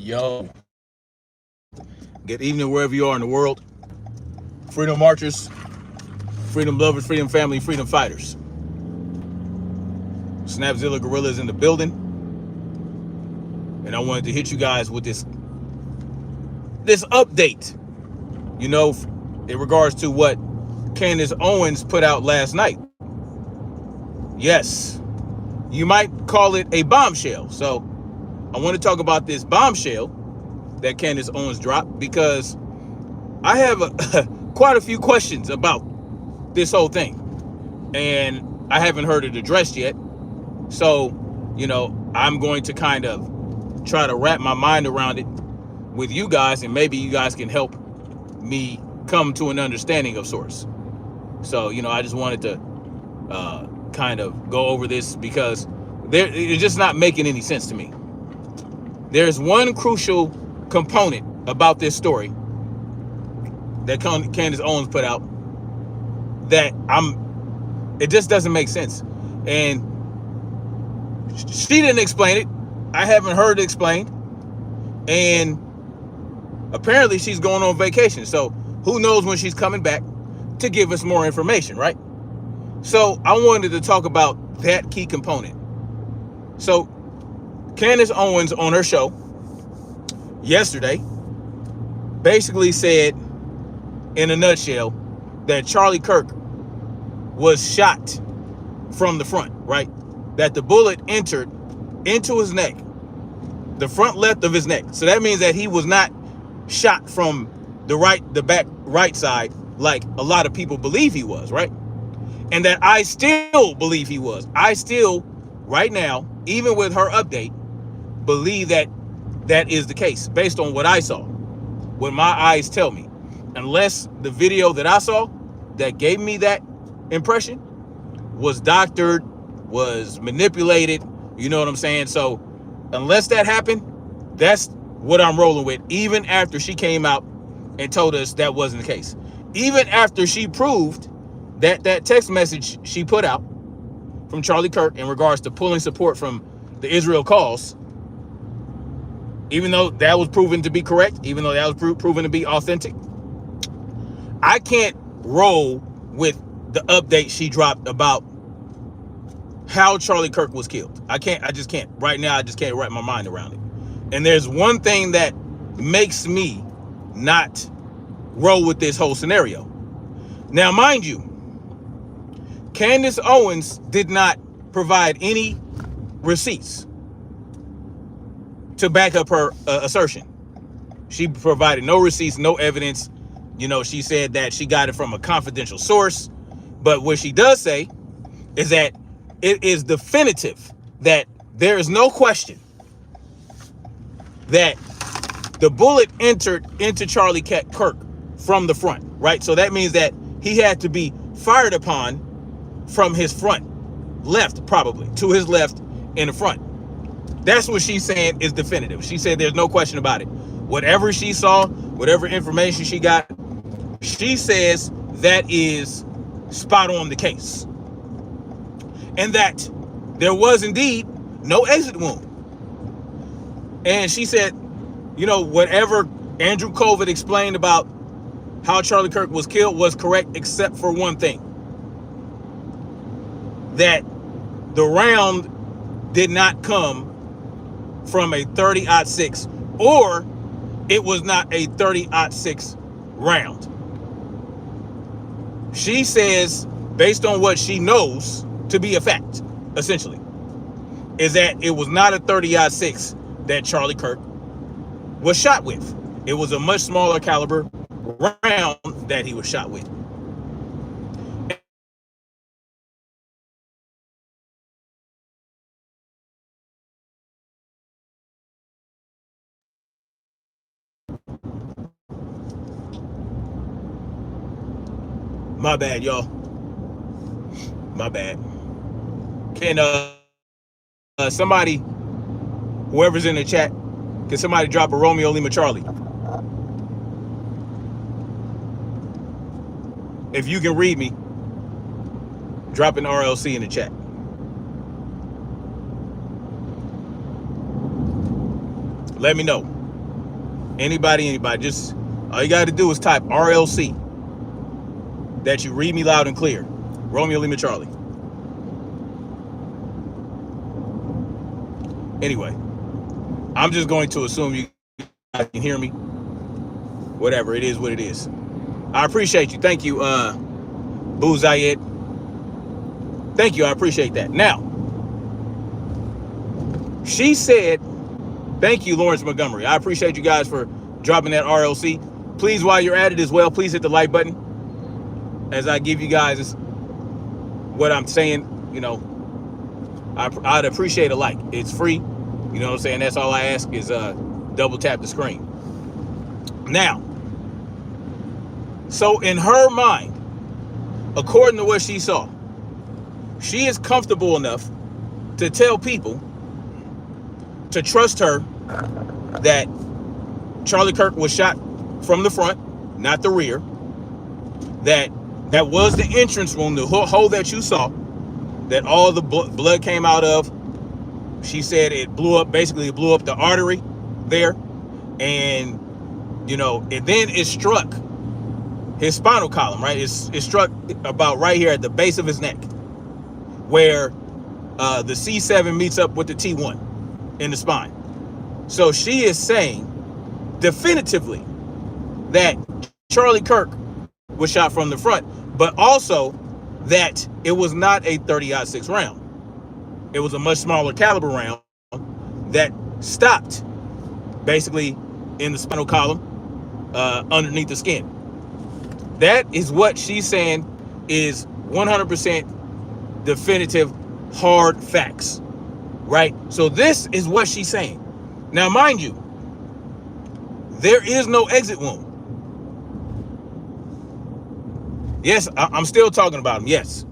Yo, good evening wherever you are in the world. Freedom marchers, freedom lovers, freedom family, freedom fighters. Snapzilla Gorillas in the building. And I wanted to hit you guys with this update, in regards to what Candace Owens put out last night. Yes, you might call it a bombshell. So I want to talk about this bombshell that Candace Owens dropped, because I have quite a few questions about this whole thing, and I haven't heard it addressed yet. So, I'm going to kind of try to wrap my mind around it with you guys, and maybe you guys can help me come to an understanding of sorts. So, I just wanted to kind of go over this, because it's just not making any sense to me. There's one crucial component about this story that Candace Owens put out that it just doesn't make sense. And she didn't explain it. I haven't heard it explained. And apparently she's going on vacation. So who knows when she's coming back to give us more information, right? So I wanted to talk about that key component. So Candace Owens on her show yesterday basically said, in a nutshell, that Charlie Kirk was shot from the front, right? That the bullet entered into his neck, the front left of his neck. So that means that he was not shot from the back right side, like a lot of people believe he was, right? And that I still believe he was. I still, right now, even with her update, believe that that is the case based on what I saw, what my eyes tell me. Unless the video that I saw that gave me that impression was doctored, was manipulated, you know what I'm saying? So unless that happened, that's what I'm rolling with, even after she came out and told us that wasn't the case. Even after she proved that text message she put out from Charlie Kirk in regards to pulling support from the Israel cause, even though that was proven to be correct, even though that was proven to be authentic, I can't roll with the update she dropped about how Charlie Kirk was killed. I just can't. Right now, I just can't wrap my mind around it. And there's one thing that makes me not roll with this whole scenario. Now, mind you, Candace Owens did not provide any receipts to back up her assertion. She provided no receipts, no evidence. She said that she got it from a confidential source. But what she does say is that it is definitive, that there is no question that the bullet entered into Charlie Kirk from the front, right? So that means that he had to be fired upon from his front, left probably, to his left in the front. That's what she's saying is definitive. She said there's no question about it. Whatever she saw, whatever information she got, she says that is spot on the case. And that there was indeed no exit wound. And she said, whatever Andrew Colvin explained about how Charlie Kirk was killed was correct, except for one thing. That the round did not come from a 30-06, or it was not a 30-06 round. She says, based on what she knows to be a fact, essentially, is that it was not a 30-06 that Charlie Kirk was shot with. It was a much smaller caliber round that he was shot with. My bad, y'all. My bad. Can somebody, whoever's in the chat, can somebody drop a Romeo Lima Charlie? If you can read me, drop an RLC in the chat. Let me know. Anybody, just all you got to do is type RLC. That you read me loud and clear. Romeo Lima Charlie. Anyway, I'm just going to assume you guys can hear me. Whatever, it is what it is. I appreciate you. Thank you, Boo Zayed. Thank you, I appreciate that. Now, she said, thank you, Lawrence Montgomery. I appreciate you guys for dropping that RLC. Please, while you're at it as well, please hit the like button as I give you guys what I'm saying. You know, I'd appreciate a like. It's free. You know what I'm saying? That's all I ask is double tap the screen. Now, so in her mind, according to what she saw, she is comfortable enough to tell people to trust her that Charlie Kirk was shot from the front, not the rear. That was the entrance wound, the hole that you saw, that all the blood came out of. She said it blew up, basically it blew up the artery there. And, you know, and then it struck his spinal column, right? It struck about right here at the base of his neck, where the C7 meets up with the T1 in the spine. So she is saying definitively that Charlie Kirk was shot from the front, but also that it was not a 30-06 round. It was a much smaller caliber round that stopped basically in the spinal column underneath the skin. That is what she's saying is 100% definitive hard facts, right? So this is what she's saying. Now, mind you, there is no exit wound. Yes, I'm still talking about him. Yes.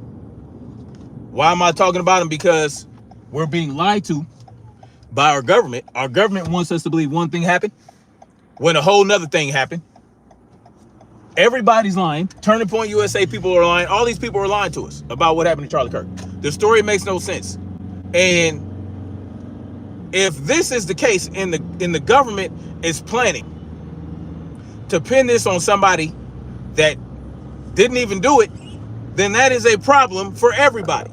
Why am I talking about him? Because we're being lied to by our government. Our government wants us to believe one thing happened when a whole nother thing happened. Everybody's lying. Turning Point USA people are lying. All these people are lying to us about what happened to Charlie Kirk. The story makes no sense. And if this is the case, and the government is planning to pin this on somebody that didn't even do it, then that is a problem for everybody.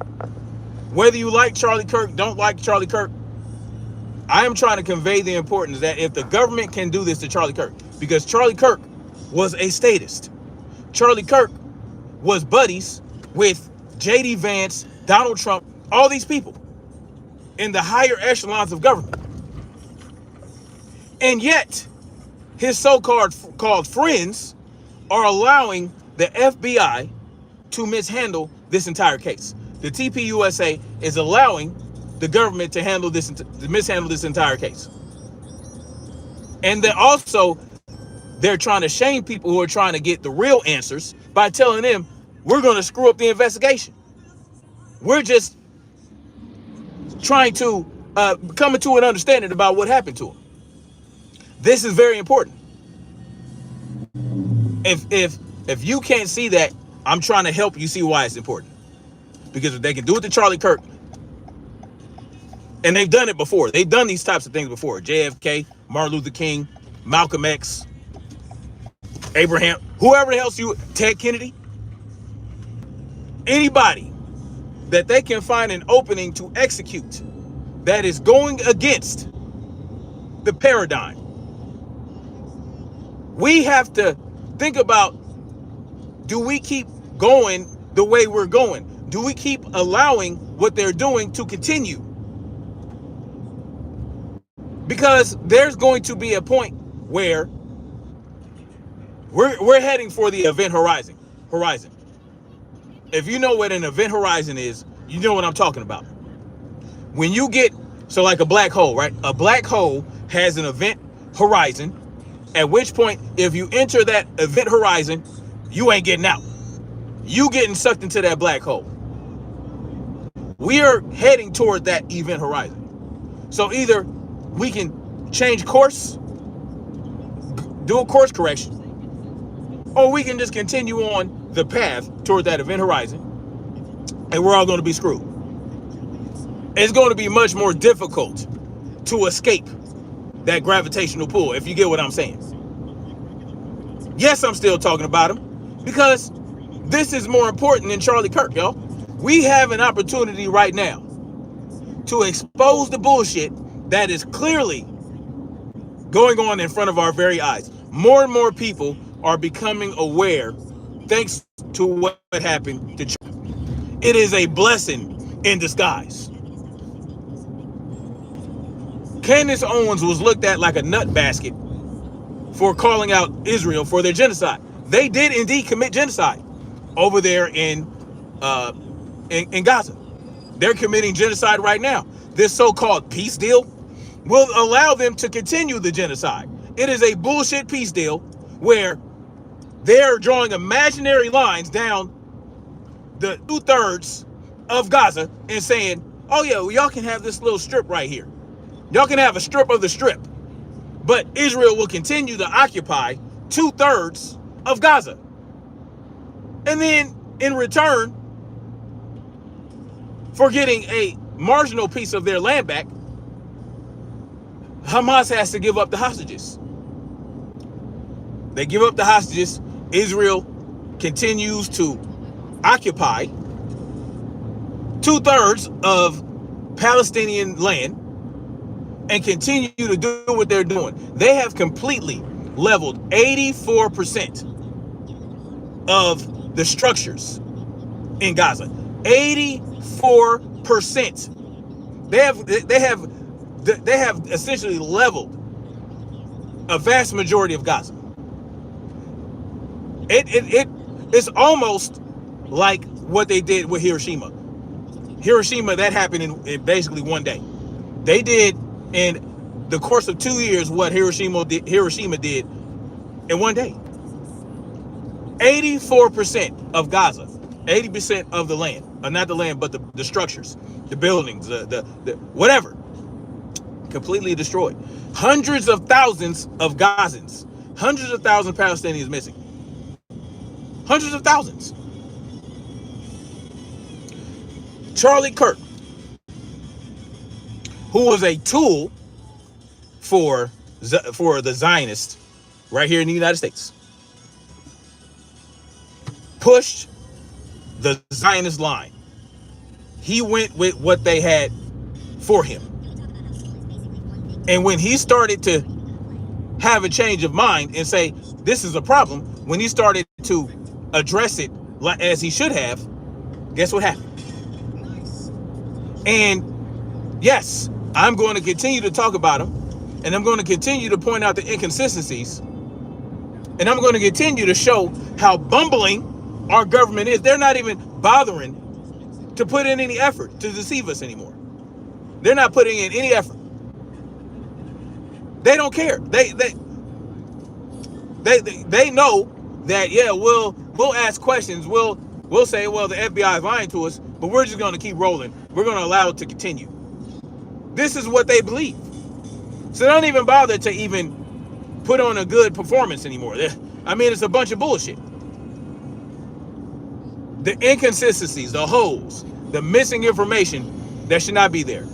Whether you like Charlie Kirk, don't like Charlie Kirk, I am trying to convey the importance that if the government can do this to Charlie Kirk, because Charlie Kirk was a statist. Charlie Kirk was buddies with J.D. Vance, Donald Trump, all these people in the higher echelons of government. And yet, his so-called friends are allowing the FBI to mishandle this entire case. The TPUSA is allowing the government to mishandle this entire case. And then also, they're trying to shame people who are trying to get the real answers by telling them, we're going to screw up the investigation. We're just trying to come to an understanding about what happened to him. This is very important. If you can't see that, I'm trying to help you see why it's important. Because if they can do it to Charlie Kirk, and they've done it before. They've done these types of things before. JFK, Martin Luther King, Malcolm X, Abraham, whoever else Ted Kennedy. Anybody that they can find an opening to execute that is going against the paradigm. We have to think about, do we keep going the way we're going? Do we keep allowing what they're doing to continue? Because there's going to be a point where we're heading for the event horizon. If you know what an event horizon is, you know what I'm talking about. When you get, so like a black hole, right? A black hole has an event horizon, at which point, if you enter that event horizon, you ain't getting out. You getting sucked into that black hole. We are heading toward that event horizon. So either we can change course, do a course correction, or we can just continue on the path toward that event horizon, and we're all going to be screwed. It's going to be much more difficult to escape that gravitational pull, if you get what I'm saying. Yes, I'm still talking about him because this is more important than Charlie Kirk, y'all. We have an opportunity right now to expose the bullshit that is clearly going on in front of our very eyes. More and more people are becoming aware thanks to what happened to Charlie. It is a blessing in disguise. Candace Owens was looked at like a nut basket for calling out Israel for their genocide. They did indeed commit genocide over there in Gaza. They're committing genocide right now. This so-called peace deal will allow them to continue the genocide. It is a bullshit peace deal where they're drawing imaginary lines down the 2/3 of Gaza and saying, oh yeah, well, y'all can have this little strip right here. Y'all can have a strip of the strip. But Israel will continue to occupy 2/3 of Gaza. And then in return for getting a marginal piece of their land back, Hamas has to give up the hostages. They give up the hostages. Israel continues to occupy 2/3 of Palestinian land and continue to do what they're doing. They have completely leveled 84% of the structures in Gaza. 84%. They have essentially leveled a vast majority of Gaza. It's almost like what they did with Hiroshima. Hiroshima, that happened in basically one day. They did in the course of 2 years what Hiroshima did in one day. 84% of Gaza, 80% of the land, not the land, but the structures, the buildings, the whatever, completely destroyed. Hundreds of thousands of Gazans, hundreds of thousands of Palestinians missing. Hundreds of thousands. Charlie Kirk, who was a tool for the Zionists right here in the United States, pushed the Zionist line. He went with what they had for him. And when he started to have a change of mind and say, this is a problem, when he started to address it as he should have, guess what happened? And yes, I'm going to continue to talk about him, and I'm going to continue to point out the inconsistencies, and I'm going to continue to show how bumbling our government is. They're not even bothering to put in any effort to deceive us anymore. They're not putting in any effort. They don't care. They know that, yeah, we'll ask questions. We'll say, well, the FBI is lying to us, but we're just going to keep rolling. We're going to allow it to continue. This is what they believe. So they don't even bother to even put on a good performance anymore. I mean, it's a bunch of bullshit. The inconsistencies, the holes, the missing information that should not be there.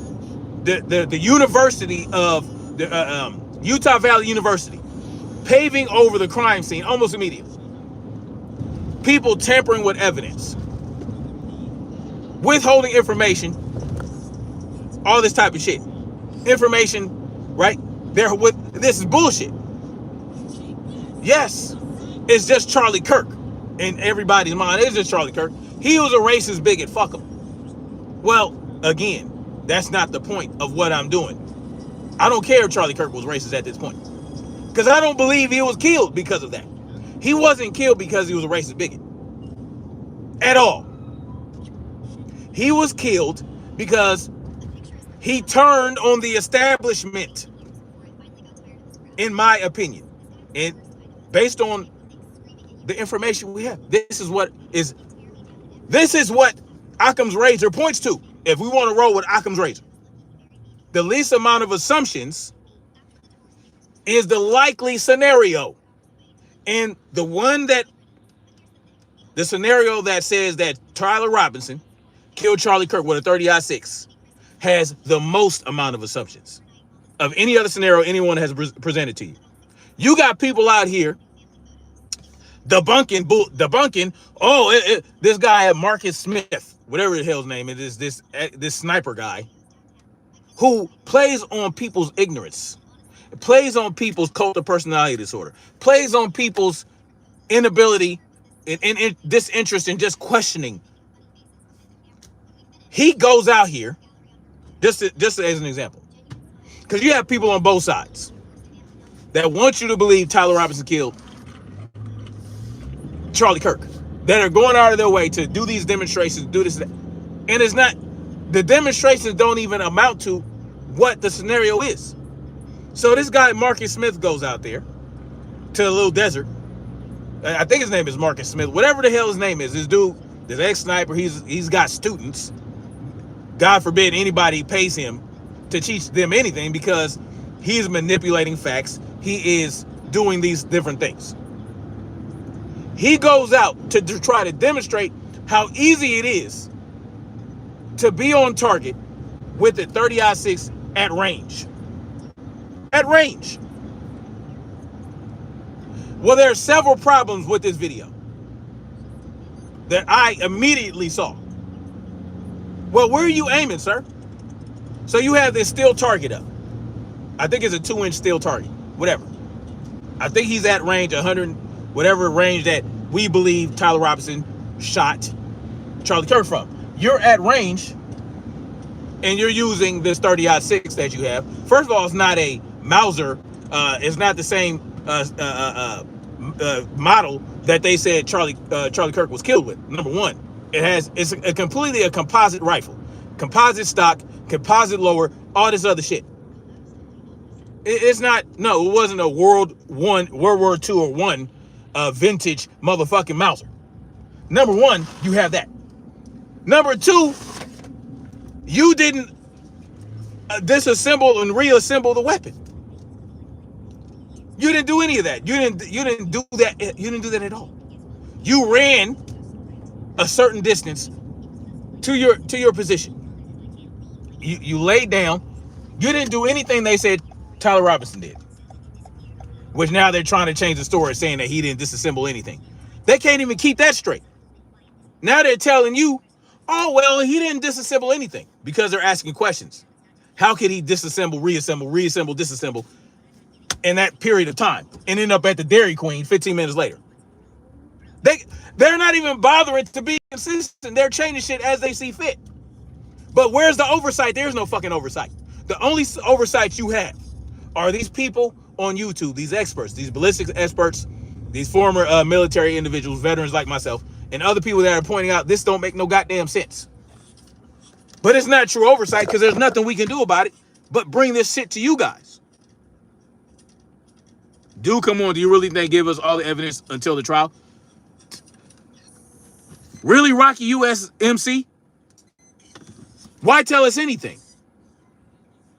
The University of the Utah Valley University paving over the crime scene almost immediately. People tampering with evidence, withholding information, all this type of shit. Information, right? This is bullshit. Yes, it's just Charlie Kirk in everybody's mind. It's just Charlie Kirk. He was a racist bigot. Fuck him. Well, again, that's not the point of what I'm doing. I don't care if Charlie Kirk was racist at this point, because I don't believe he was killed because of that. He wasn't killed because he was a racist bigot at all. He was killed because he turned on the establishment, in my opinion, and based on the information we have. This is what Occam's razor points to. If we want to roll with Occam's razor, the least amount of assumptions is the likely scenario. And the scenario that says that Tyler Robinson killed Charlie Kirk with a .30-06 has the most amount of assumptions. of any other scenario anyone has presented to you. You got people out here debunking. Oh, this guy Marcus Smith, whatever the hell's name it is, this sniper guy, who plays on people's ignorance, plays on people's cult of personality disorder, plays on people's inability and disinterest in just questioning. He goes out here, just as an example, because you have people on both sides that want you to believe Tyler Robinson killed Charlie Kirk, that are going out of their way to do these demonstrations, do this, and it's not, the demonstrations don't even amount to what the scenario is. So this guy Marcus Smith goes out there to a little desert. I think his name is Marcus Smith, whatever the hell his name is. This dude, this ex-sniper, he's got students. God forbid anybody pays him to teach them anything, because he's manipulating facts. He is doing these different things. He goes out to try to demonstrate how easy it is to be on target with the 30-06 at range. At range. Well, there are several problems with this video that I immediately saw. Well, where are you aiming, sir? So you have this steel target up. I think it's a 2-inch steel target, whatever. I think he's at range 100, whatever range that we believe Tyler Robinson shot Charlie Kirk from. You're at range and you're using this 30-06 that you have. First of all, it's not a Mauser. It's not the same model that they said Charlie Kirk was killed with. Number one, it's completely a composite rifle, composite stock, composite lower, all this other shit. It's not. No, it wasn't a World War II or one vintage motherfucking Mauser. Number one, you have that. Number two, you didn't disassemble and reassemble the weapon. You didn't do any of that. You didn't do that. You didn't do that at all. You ran a certain distance to your position. You laid down. You didn't do anything they said Tyler Robinson did, which now they're trying to change the story, saying that he didn't disassemble anything. They can't even keep that straight. Now they're telling you, oh, well, he didn't disassemble anything, because they're asking questions. How could he disassemble, reassemble, disassemble in that period of time and end up at the Dairy Queen 15 minutes later? They're not even bothering to be consistent. They're changing shit as they see fit. But where's the oversight? There's no fucking oversight. The only oversight you have are these people on YouTube, these experts, these ballistics experts, these former military individuals, veterans like myself, and other people that are pointing out this don't make no goddamn sense. But it's not true oversight, because there's nothing we can do about it but bring this shit to you guys. Dude, come on, do you really think give us all the evidence until the trial? Really, Rocky USMC? Why tell us anything?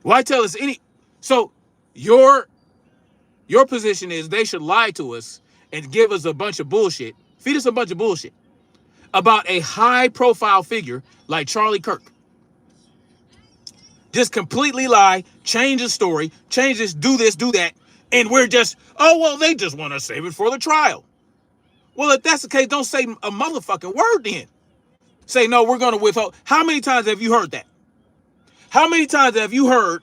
Why tell us any? So your position is they should lie to us and give us a bunch of bullshit, feed us a bunch of bullshit about a high-profile figure like Charlie Kirk. Just completely lie, change the story, change this, do that, and we're just, oh, well, they just want to save it for the trial. Well, if that's the case, don't say a motherfucking word then. Say, no, we're going to withhold. How many times have you heard that? How many times have you heard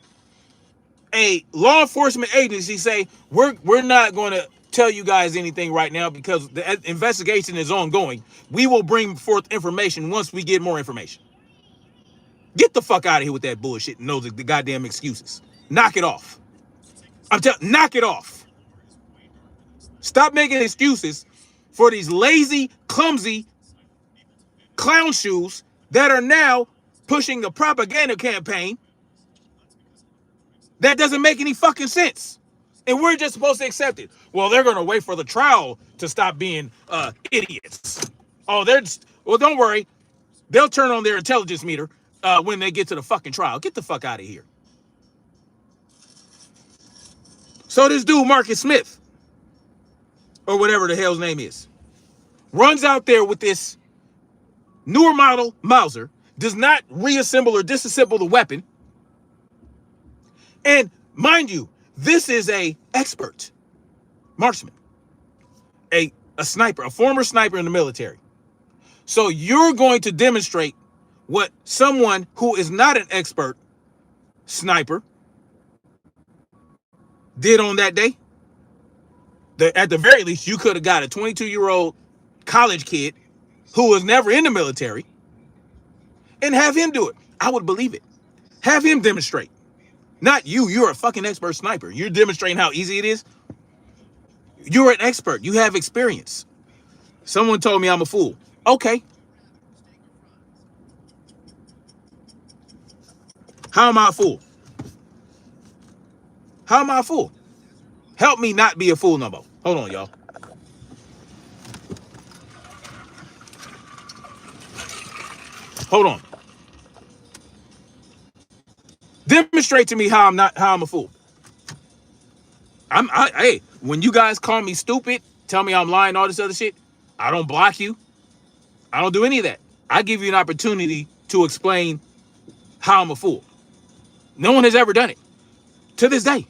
a law enforcement agency say, we're not going to tell you guys anything right now because the investigation is ongoing. We will bring forth information once we get more information. Get the fuck out of here with that bullshit and the goddamn excuses. Knock it off. Knock it off. Stop making excuses for these lazy, clumsy clown shoes that are now pushing a propaganda campaign that doesn't make any fucking sense. And we're just supposed to accept it. Well, they're going to wait for the trial to stop being idiots. Oh, well, don't worry. They'll turn on their intelligence meter when they get to the fucking trial. Get the fuck out of here. So this dude, Marcus Smith, or whatever the hell's name is, runs out there with this newer model Mauser, does not reassemble or disassemble the weapon, and Mind you, this is a expert marksman, a sniper, a former sniper in the military. So you're going to demonstrate what someone who is not an expert sniper did on that day. At the very least, you could have got a 22-year-old college kid who was never in the military and have him do it. I would believe it. Have him demonstrate. Not you. You're a fucking expert sniper. You're demonstrating how easy it is. You're an expert. You have experience. Someone told me I'm a fool. Okay. How am I a fool? How am I a fool? Help me not be a fool no more. Hold on, y'all. Hold on. Demonstrate to me how I'm a fool. Hey, when you guys call me stupid, tell me I'm lying, all this other shit, I don't block you. I don't do any of that. I give you an opportunity to explain how I'm a fool. No one has ever done it to this day.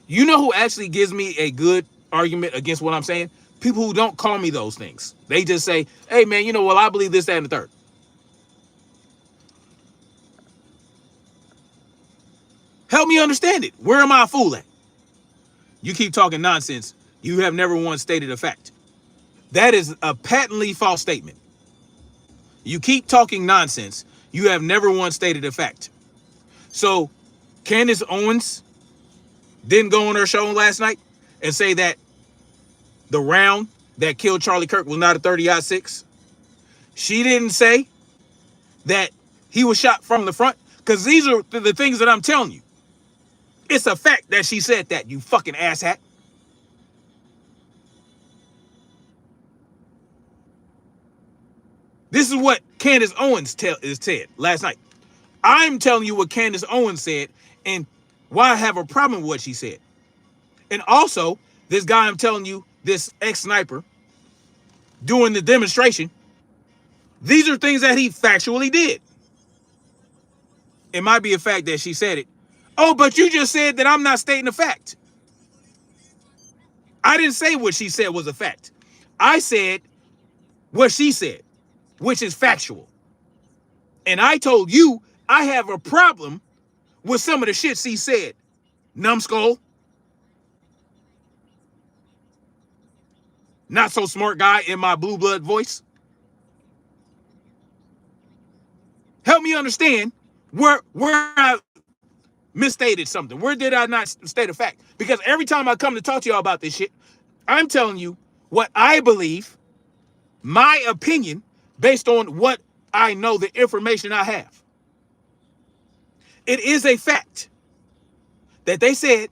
You know who actually gives me a good argument against what I'm saying? People who don't call me those things. They just say, hey, man, you know, well, I believe this, that, and the third. Help me understand it. Where am I a fool at? You keep talking nonsense. You have never once stated a fact. That is a patently false statement. You keep talking nonsense. You have never once stated a fact. So Candace Owens didn't go on her show last night and say that the round that killed Charlie Kirk was not a 30-06. She didn't say that he was shot from the front, because these are the things that I'm telling you. It's a fact that she said that, you fucking asshat. This is what Candace Owens said last night. I'm telling you what Candace Owens said and why I have a problem with what she said. And also, this guy I'm telling you, this ex-sniper, doing the demonstration, these are things that he factually did. It might be a fact that she said it. Oh, but you just said that I'm not stating a fact. I didn't say what she said was a fact. I said what she said, which is factual. And I told you I have a problem with some of the shit she said. Numbskull. Not so smart guy in my blue blood voice. Help me understand where I misstated something. Where did I not state a fact? Because every time I come to talk to y'all about this shit, I'm telling you what I believe, my opinion, based on what I know, the information I have. It is a fact that they said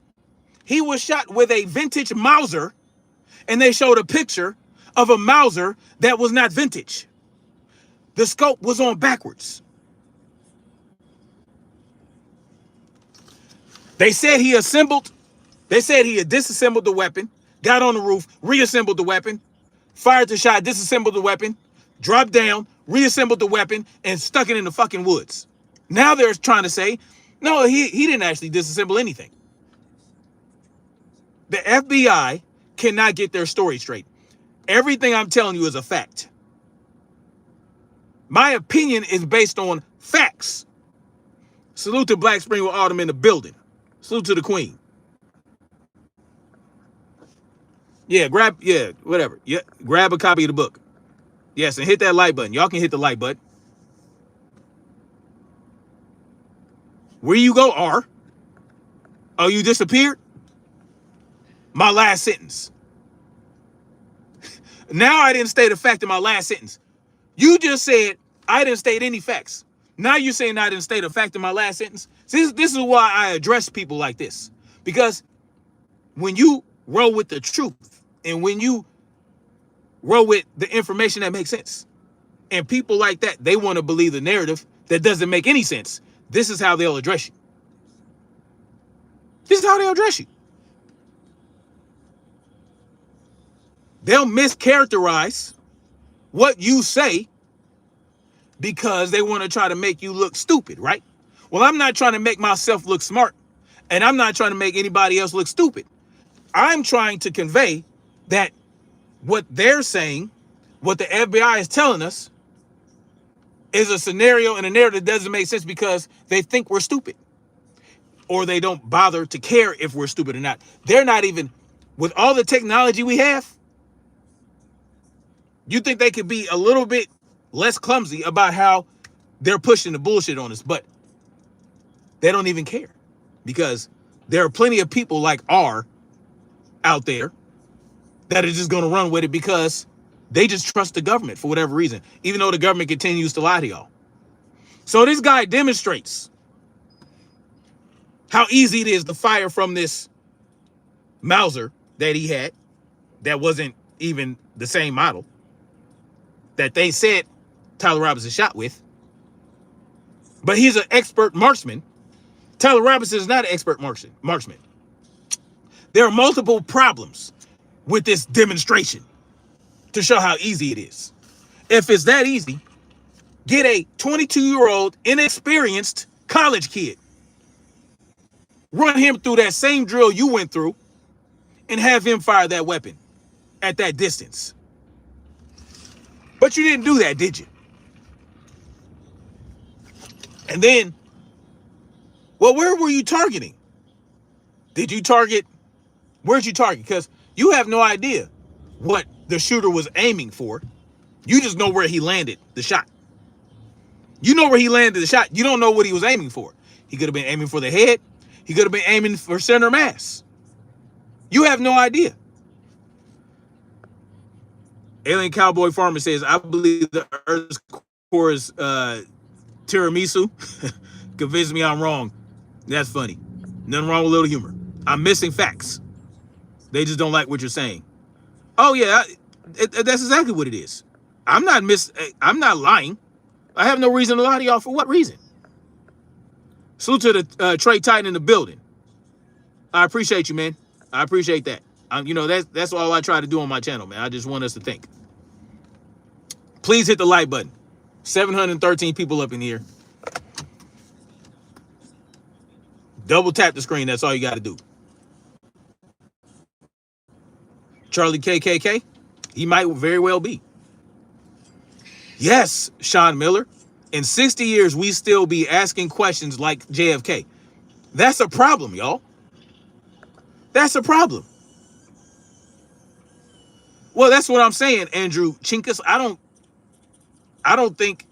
he was shot with a vintage Mauser, and they showed a picture of a Mauser that was not vintage. The scope was on backwards. They said he had disassembled the weapon, got on the roof, reassembled the weapon, fired the shot, disassembled the weapon, dropped down, reassembled the weapon, and stuck it in the fucking woods. Now they're trying to say, no, he didn't actually disassemble anything. The FBI cannot get their story straight. Everything I'm telling you is a fact. My opinion is based on facts. Salute to Black Spring with Autumn in the building. Salute to the Queen. Yeah, whatever. Yeah, grab a copy of the book. Yes, and hit that like button. Y'all can hit the like button. Where you go, R? Oh, you disappeared? My last sentence. Now I didn't state a fact in my last sentence. You just said I didn't state any facts. Now you're saying I didn't state a fact in my last sentence. This is why I address people like this. Because when you roll with the truth and when you roll with the information that makes sense, and people like that, they want to believe the narrative that doesn't make any sense, this is how they'll address you. This is how they'll address you. They'll mischaracterize what you say because they want to try to make you look stupid, right? Well, I'm not trying to make myself look smart. And I'm not trying to make anybody else look stupid. I'm trying to convey that what they're saying, what the FBI is telling us, is a scenario and a narrative that doesn't make sense because they think we're stupid. Or they don't bother to care if we're stupid or not. They're not even, with all the technology we have, you think they could be a little bit less clumsy about how they're pushing the bullshit on us, but they don't even care because there are plenty of people like R out there that are just going to run with it because they just trust the government for whatever reason, even though the government continues to lie to y'all. So this guy demonstrates how easy it is to fire from this Mauser that he had that wasn't even the same model that they said Tyler Robinson shot with. But he's an expert marksman. Tyler Robinson is not an expert marksman. There are multiple problems with this demonstration to show how easy it is. If it's that easy, get a 22-year-old inexperienced college kid, run him through that same drill you went through, and have him fire that weapon at that distance. But you didn't do that, did you? And then, well, where were you targeting? Did you target? Where'd you target? Because you have no idea what the shooter was aiming for. You just know where he landed the shot. You know where he landed the shot. You don't know what he was aiming for. He could have been aiming for the head. He could have been aiming for center mass. You have no idea. Alien Cowboy Farmer says, I believe the Earth's core is tiramisu. Convince me I'm wrong. That's funny. Nothing wrong with a little humor. I'm missing facts. They just don't like what you're saying. Oh yeah, that's exactly what it is. I'm not lying. I have no reason to lie to y'all. For what reason? Salute to the Trey Titan in the building. I appreciate you, man. I appreciate that. You know, that's all I try to do on my channel, man. I just want us to think. Please hit the like button. 713 people up in here. Double tap the screen. That's all you got to do. Charlie KKK, he might very well be. Yes, Sean Miller. In 60 years, we still be asking questions like JFK. That's a problem, y'all. That's a problem. Well, that's what I'm saying, Andrew Chinkus. I don't think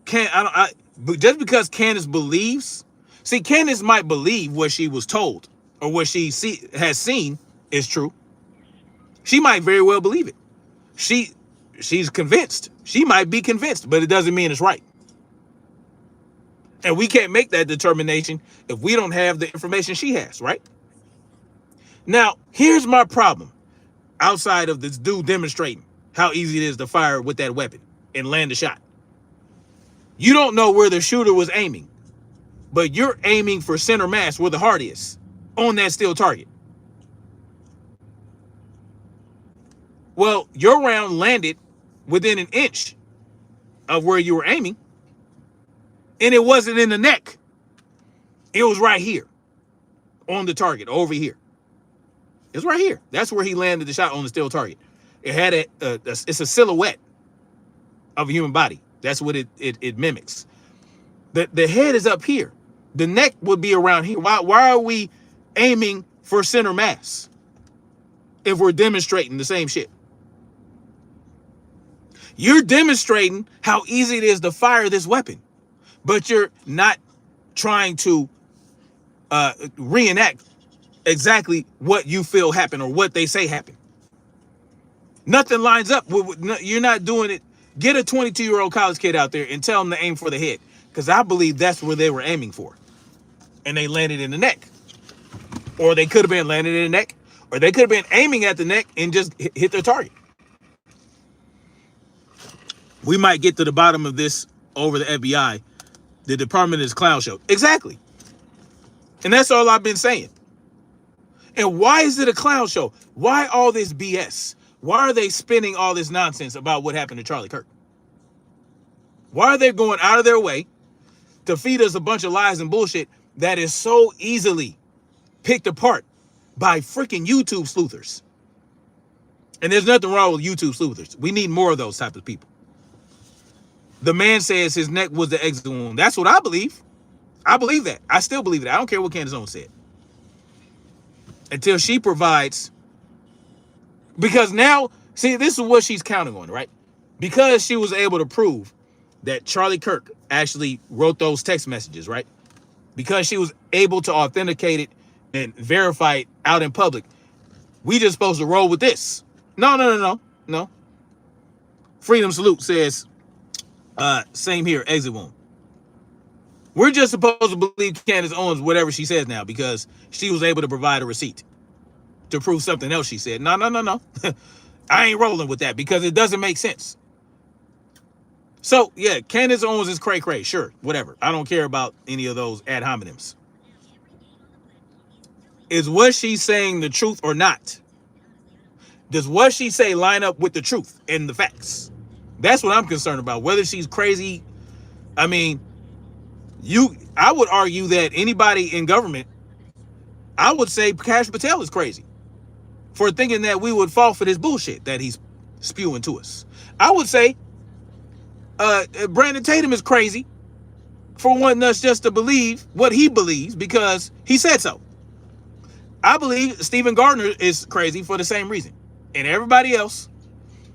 but just because Candace believes, see, Candace might believe what she was told or what she has seen is true. She might very well believe it. She's convinced. She might be convinced, but it doesn't mean it's right. And we can't make that determination if we don't have the information she has, right? Now, here's my problem. Outside of this dude demonstrating how easy it is to fire with that weapon and land a shot. You don't know where the shooter was aiming, but you're aiming for center mass where the heart is on that steel target. Well, your round landed within an inch of where you were aiming, and it wasn't in the neck. It was right here on the target, over here. It's right here. That's where he landed the shot on the steel target. It had it's a silhouette of a human body. That's what it mimics. The head is up here. The neck would be around here. Why are we aiming for center mass if we're demonstrating the same shit? You're demonstrating how easy it is to fire this weapon, but you're not trying to reenact exactly what you feel happened or what they say happened. Nothing lines up. You're not doing it. Get a 22-year-old college kid out there and tell them to aim for the head, because I believe that's where they were aiming for, and they landed in the neck. Or they could have been landed in the neck, or they could have been aiming at the neck and just hit their target. We might get to the bottom of this over the FBI. The department is clown show. Exactly. And that's all I've been saying. And why is it a clown show? Why all this BS? Why are they spinning all this nonsense about what happened to Charlie Kirk? Why are they going out of their way to feed us a bunch of lies and bullshit that is so easily picked apart by freaking YouTube sleuthers. And there's nothing wrong with YouTube sleuthers. We need more of those type of people. The man says his neck was the exit wound. That's what I believe. I believe that. I still believe that. I don't care what Candace Owens said. Until she provides. Because now, see, this is what she's counting on, right? Because she was able to prove that Charlie Kirk actually wrote those text messages, right? Because she was able to authenticate it and verify it out in public. We just supposed to roll with this. No. Freedom Salute says, same here, exit wound. We're just supposed to believe Candace Owens, whatever she says now, because she was able to provide a receipt to prove something else she said. No. I ain't rolling with that because it doesn't make sense. So, yeah, Candace Owens is cray-cray. Sure, whatever. I don't care about any of those ad hominems. Is what she's saying the truth or not? Does what she say line up with the truth and the facts? That's what I'm concerned about. Whether she's crazy. I mean, I would argue that anybody in government, I would say Kash Patel is crazy for thinking that we would fall for this bullshit that he's spewing to us. I would say Brandon Tatum is crazy for wanting us just to believe what he believes because he said so. I believe Stephen Gardner is crazy for the same reason. And everybody else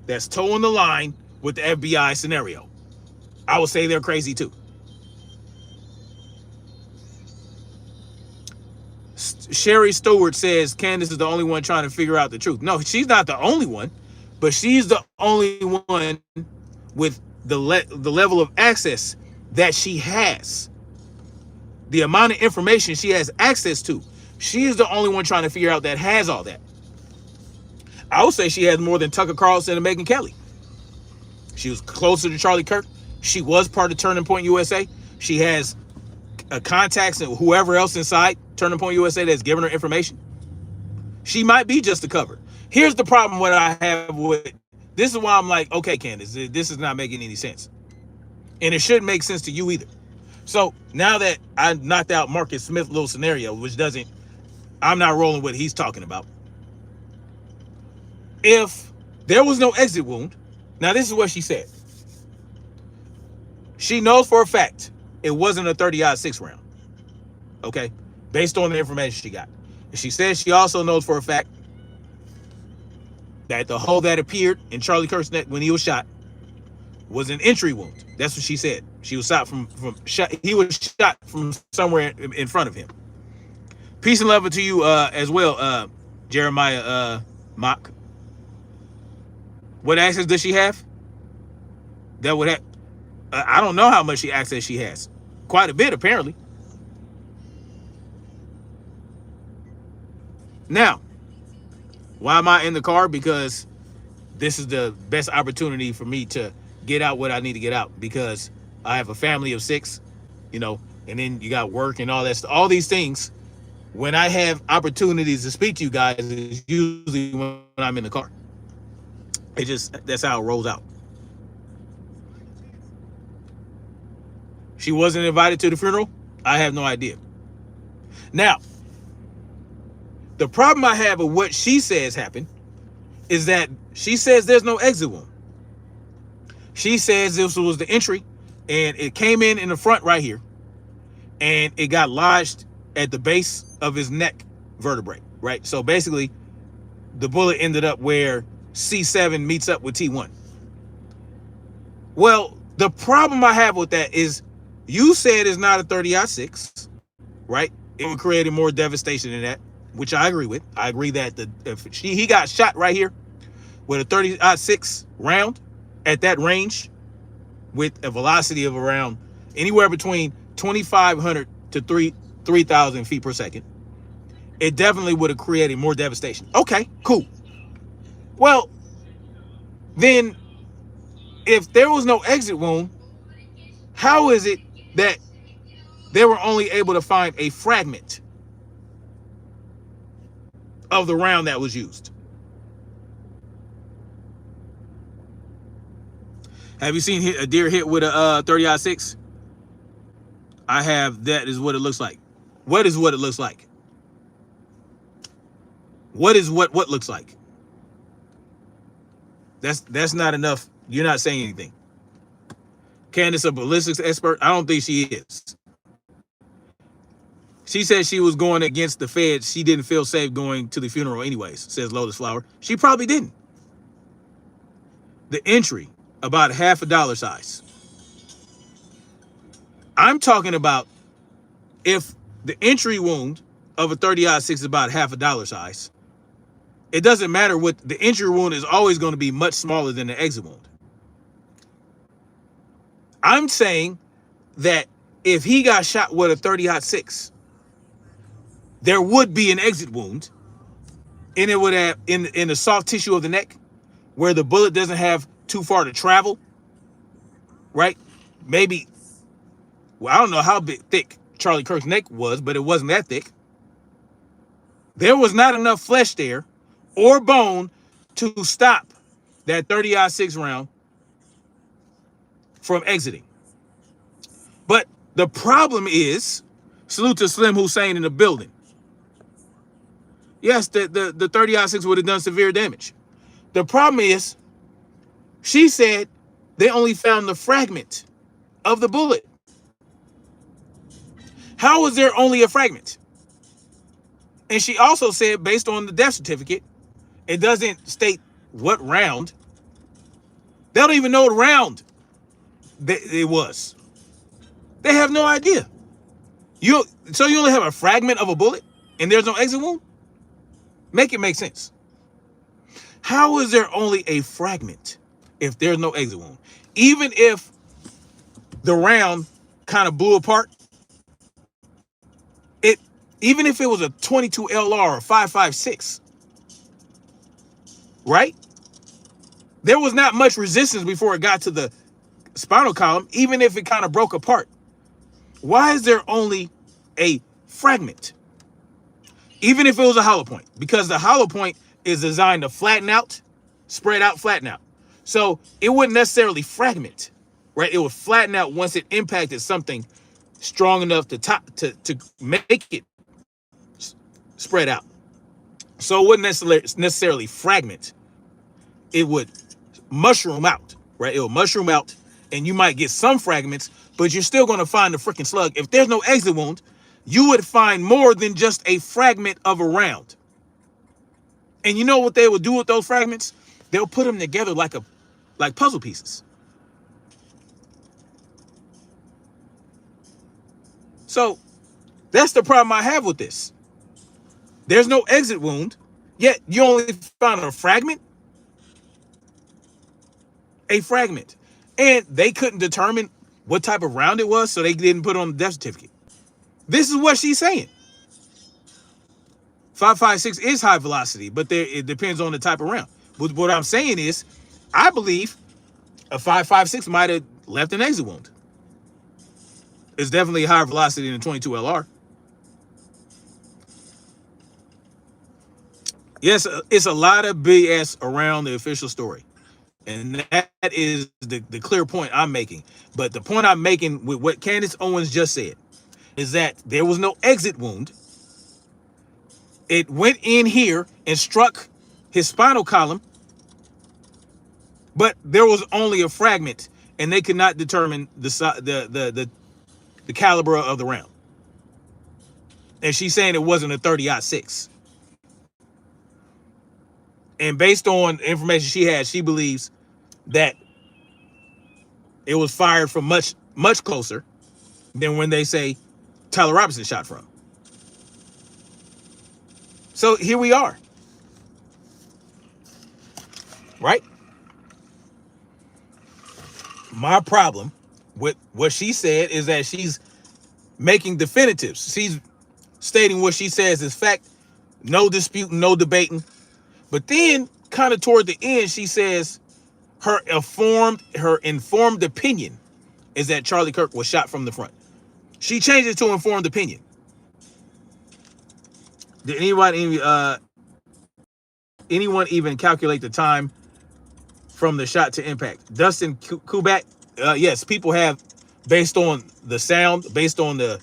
that's toeing the line with the FBI scenario, I would say they're crazy too. Sherry Stewart says Candace is the only one trying to figure out the truth. No, she's not the only one, but she's the only one with the level of access that she has. The amount of information she has access to. She is the only one trying to figure out that has all that. I would say she has more than Tucker Carlson and Megyn Kelly. She was closer to Charlie Kirk. She was part of Turning Point USA. She has contacts and whoever else inside Turning Point USA that's giving her information. She might be just a cover. Here's the problem what I have with this is why I'm like, okay, Candace, this is not making any sense. And it shouldn't make sense to you either. So now that I knocked out Marcus Smith's little scenario, which doesn't, I'm not rolling what he's talking about. If there was no exit wound, now this is what she said. She knows for a fact it wasn't a 30-06 round. Okay? Based on the information she got. And she says she also knows for a fact that the hole that appeared in Charlie Kirk's neck when he was shot was an entry wound. That's what she said. She was shot he was shot from somewhere in front of him. Peace and love to you as well, Jeremiah Mock. What access does she have? That would have, I don't know how much access she has. Quite a bit, apparently. Now, why am I in the car? Because this is the best opportunity for me to get out what I need to get out, because I have a family of 6, you know, and then you got work and all that stuff. All these things, when I have opportunities to speak to you guys, is usually when I'm in the car. It just, that's how it rolls out. She wasn't invited to the funeral? I have no idea. Now, the problem I have with what she says happened is that she says there's no exit wound. She says this was the entry and it came in the front right here and it got lodged at the base of his neck vertebrae, right? So basically the bullet ended up where C7 meets up with T1. Well, the problem I have with that is you said it's not a 30-06, right? It would create more devastation than that, which I agree with. I agree that if he got shot right here with a 30-06 round at that range with a velocity of around anywhere between 2,500 to 3,000 feet per second, it definitely would have created more devastation. Okay, cool. Well, then if there was no exit wound, how is it that they were only able to find a fragment of the round that was used? Have you seen a deer hit with a 30-06? I have. That is what it looks like. What is what it looks like? What is what looks like? That's not enough. You're not saying anything. Candace, a ballistics expert? I don't think she is. She said she was going against the feds. She didn't feel safe going to the funeral anyways, says Lotus Flower. She probably didn't. The entry, about $half size. I'm talking about if the entry wound of a 30-06 is about $half size, it doesn't matter what the entry wound is, always going to be much smaller than the exit wound. I'm saying that if he got shot with a 30-06, there would be an exit wound, and it would have in the soft tissue of the neck, where the bullet doesn't have too far to travel, right? Maybe, well, I don't know how thick Charlie Kirk's neck was, but it wasn't that thick. There was not enough flesh there or bone to stop that 30-06 round from exiting. But the problem is, salute to Slim Hussein in the building. Yes, the 30-06 would have done severe damage. The problem is, she said they only found the fragment of the bullet. How was there only a fragment? And she also said, based on the death certificate, it doesn't state what round. They don't even know what round it was. They have no idea. So you only have a fragment of a bullet and there's no exit wound? Make it make sense. How is there only a fragment if there's no exit wound? Even if the round kind of blew apart, even if it was a 22 LR or 5.56, right? There was not much resistance before it got to the spinal column, even if it kind of broke apart. Why is there only a fragment? Even if it was a hollow point, because the hollow point is designed to flatten out, spread out, flatten out. So it wouldn't necessarily fragment, right? It would flatten out once it impacted something strong enough to make it spread out. So it wouldn't necessarily fragment. It would mushroom out, right? It will mushroom out, and you might get some fragments, but you're still going to find the freaking slug. If there's no exit wound, you would find more than just a fragment of a round. And you know what they would do with those fragments? They'll put them together like puzzle pieces. So that's the problem I have with this. There's no exit wound, yet you only found a fragment. A fragment. And they couldn't determine what type of round it was, so they didn't put it on the death certificate. This is what she's saying. 5.56 is high velocity, but it depends on the type of round. But what I'm saying is, I believe a 5.56 might have left an exit wound. It's definitely higher velocity than a 22 LR. Yes, it's a lot of BS around the official story. And that is the clear point I'm making. But the point I'm making with what Candace Owens just said is that there was no exit wound. It went in here and struck his spinal column, but there was only a fragment, and they could not determine the caliber of the round. And she's saying it wasn't a 30-06. And based on information she has, she believes that it was fired from much, much closer than when they say Tyler Robinson shot from. So here we are. Right? My problem with what she said is that she's making definitives. She's stating what she says is fact, no disputing, no debating. But then, kind of toward the end, she says her informed opinion is that Charlie Kirk was shot from the front. She changed it to informed opinion. Did anyone even calculate the time from the shot to impact? Dustin Kubat, yes, people have, based on the sound, based on the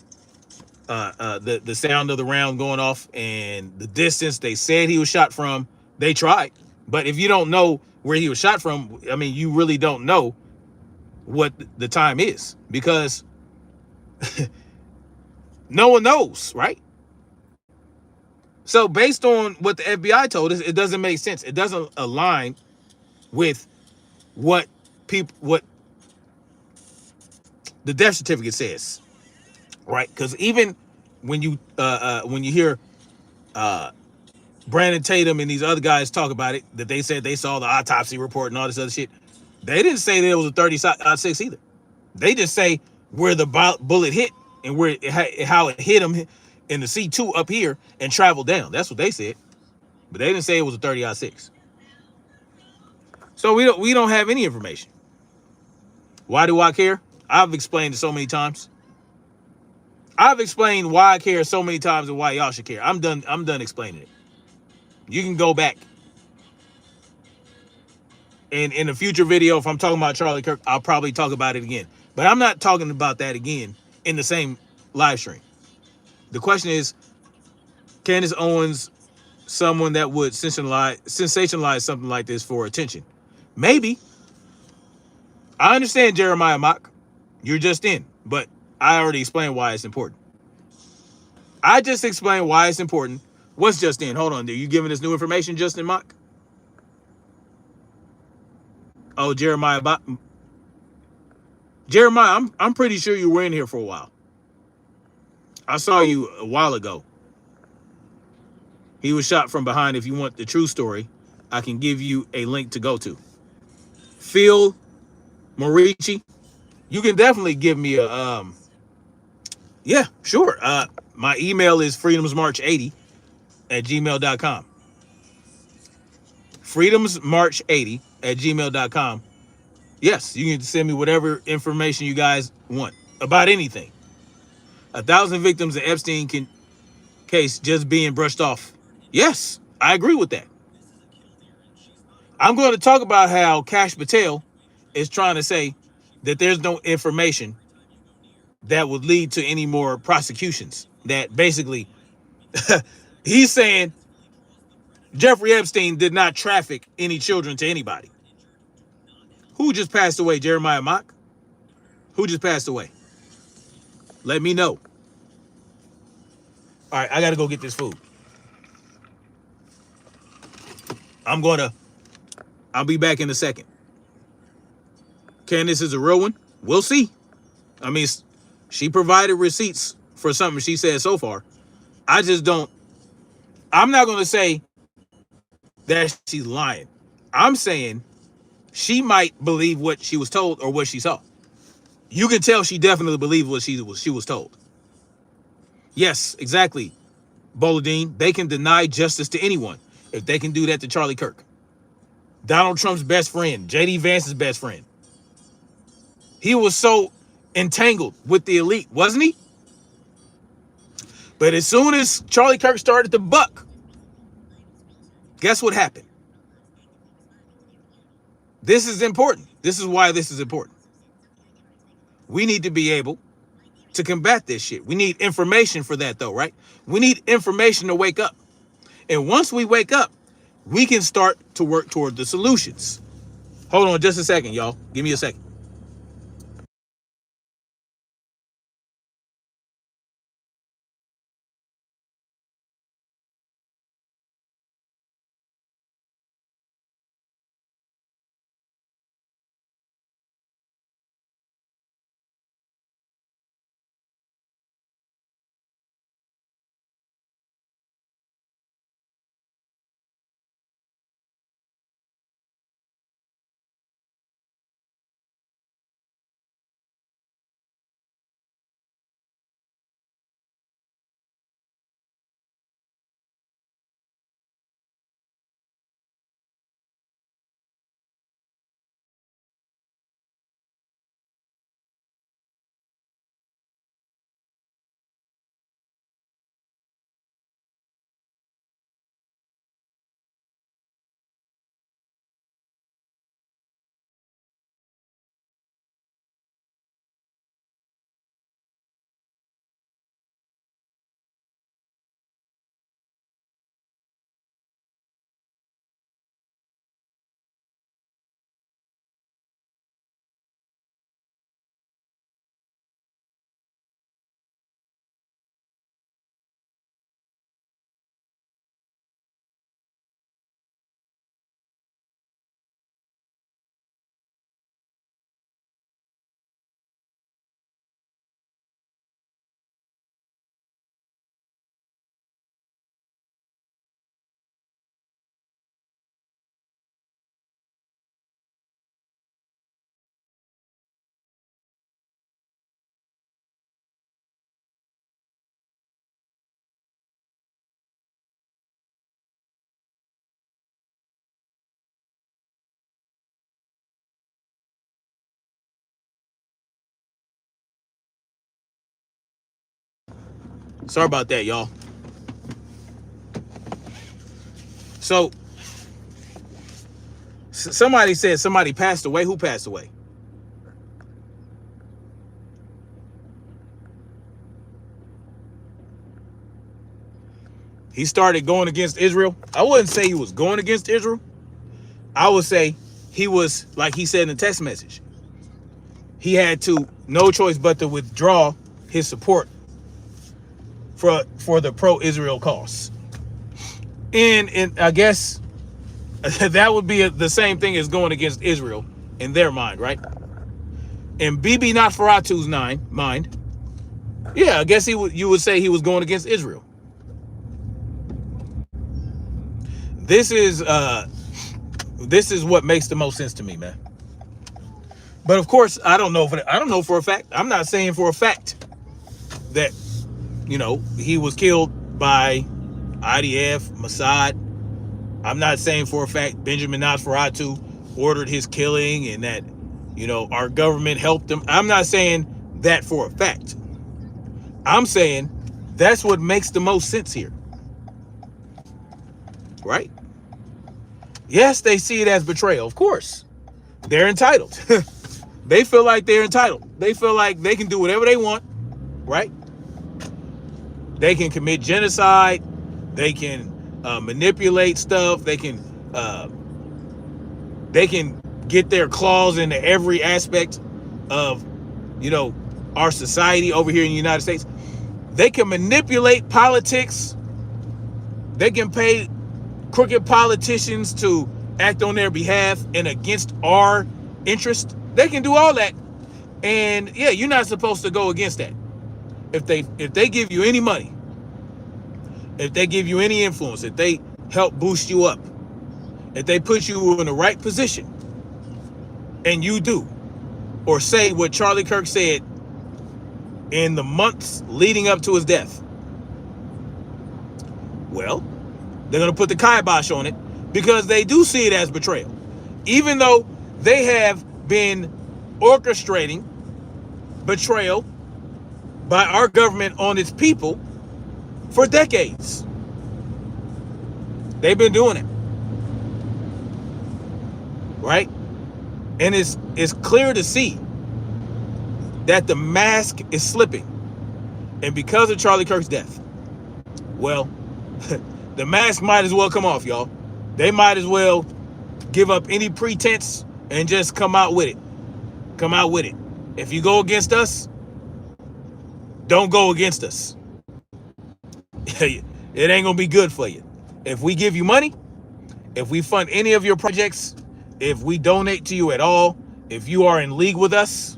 the sound of the round going off and the distance they said he was shot from. They tried, but if you don't know where he was shot from, I mean, you really don't know what the time is, because no one knows, right? So based on what the FBI told us, it doesn't make sense. It doesn't align with what what the death certificate says, right? Because even when you hear Brandon Tatum and these other guys talk about it, that they said they saw the autopsy report and all this other shit, they didn't say that it was a 30-6 either. They just say where the bullet hit and how it hit him in the C2 up here and traveled down. That's what they said, but they didn't say it was a 30-6. So we don't have any information. Why do I care? I've explained it so many times. I've explained why I care so many times and why y'all should care. I'm done explaining it. You can go back. And in a future video, if I'm talking about Charlie Kirk, I'll probably talk about it again. But I'm not talking about that again in the same live stream. The question is, Candace Owens, someone that would sensationalize something like this for attention? Maybe. I understand, Jeremiah Mock. You're just in. But I already explained why it's important. I just explained why it's important. What's just in? Hold on. Are you giving us new information, Justin Mock? Oh, Jeremiah. Jeremiah, I'm pretty sure you were in here for a while. I saw you a while ago. He was shot from behind. If you want the true story, I can give you a link to go to. Phil Morici, you can definitely give me a yeah, sure. My email is freedomsmarch80@gmail.com. freedomsmarch80@gmail.com. Yes, you can send me whatever information you guys want about anything. 1,000 victims in Epstein case just being brushed off. Yes, I agree with that. I'm going to talk about how Kash Patel is trying to say that there's no information that would lead to any more prosecutions. That basically, he's saying Jeffrey Epstein did not traffic any children to anybody. Who just passed away, Jeremiah Mock? Who just passed away? Let me know. All right, I got to go get this food. I'll be back in a second. Candace is a real one? We'll see. I mean, she provided receipts for something she said so far. I'm not going to say that she's lying. I'm saying she might believe what she was told or what she saw. You can tell she definitely believed what she was told. Yes, exactly, Boladine. They can deny justice to anyone if they can do that to Charlie Kirk, Donald Trump's best friend, J.D. Vance's best friend. He was so entangled with the elite, wasn't he? But as soon as Charlie Kirk started to buck, guess what happened? This is important. This is why this is important. We need to be able to combat this shit. We need information for that, though, right? We need information to wake up. And once we wake up, we can start to work toward the solutions. Hold on just a second, y'all. Give me a second. Sorry about that, y'all. So somebody said somebody passed away. Who passed away? He started going against Israel. I wouldn't say he was going against Israel. I would say he was, like he said in the text message, he had no choice but to withdraw his support for the pro-Israel cause. And I guess that would be the same thing as going against Israel in their mind, right? In Bibi Nosferatu's mind, yeah, I guess you would say he was going against Israel. This is what makes the most sense to me, man. But of course, I don't know for a fact. I'm not saying for a fact that, he was killed by IDF, Mossad. I'm not saying for a fact Benjamin Nosferatu ordered his killing and that, our government helped him. I'm not saying that for a fact. I'm saying that's what makes the most sense here. Right? Yes, they see it as betrayal. Of course. They're entitled. They feel like they're entitled. They feel like they can do whatever they want. Right? They can commit genocide. They can manipulate stuff. They can get their claws into every aspect of, our society over here in the United States. They can manipulate politics. They can pay crooked politicians to act on their behalf and against our interest. They can do all that. And yeah, you're not supposed to go against that. If they give you any money, if they give you any influence, if they help boost you up, if they put you in the right position, and you do, or say what Charlie Kirk said in the months leading up to his death, well, they're going to put the kibosh on it because they do see it as betrayal. Even though they have been orchestrating betrayal by our government on its people for decades. They've been doing it. Right? And it's clear to see that the mask is slipping. And because of Charlie Kirk's death, well, the mask might as well come off, y'all. They might as well give up any pretense and just come out with it. Come out with it. If you go against us, don't go against us. It ain't gonna be good for you. If we give you money, if we fund any of your projects, if we donate to you at all, if you are in league with us,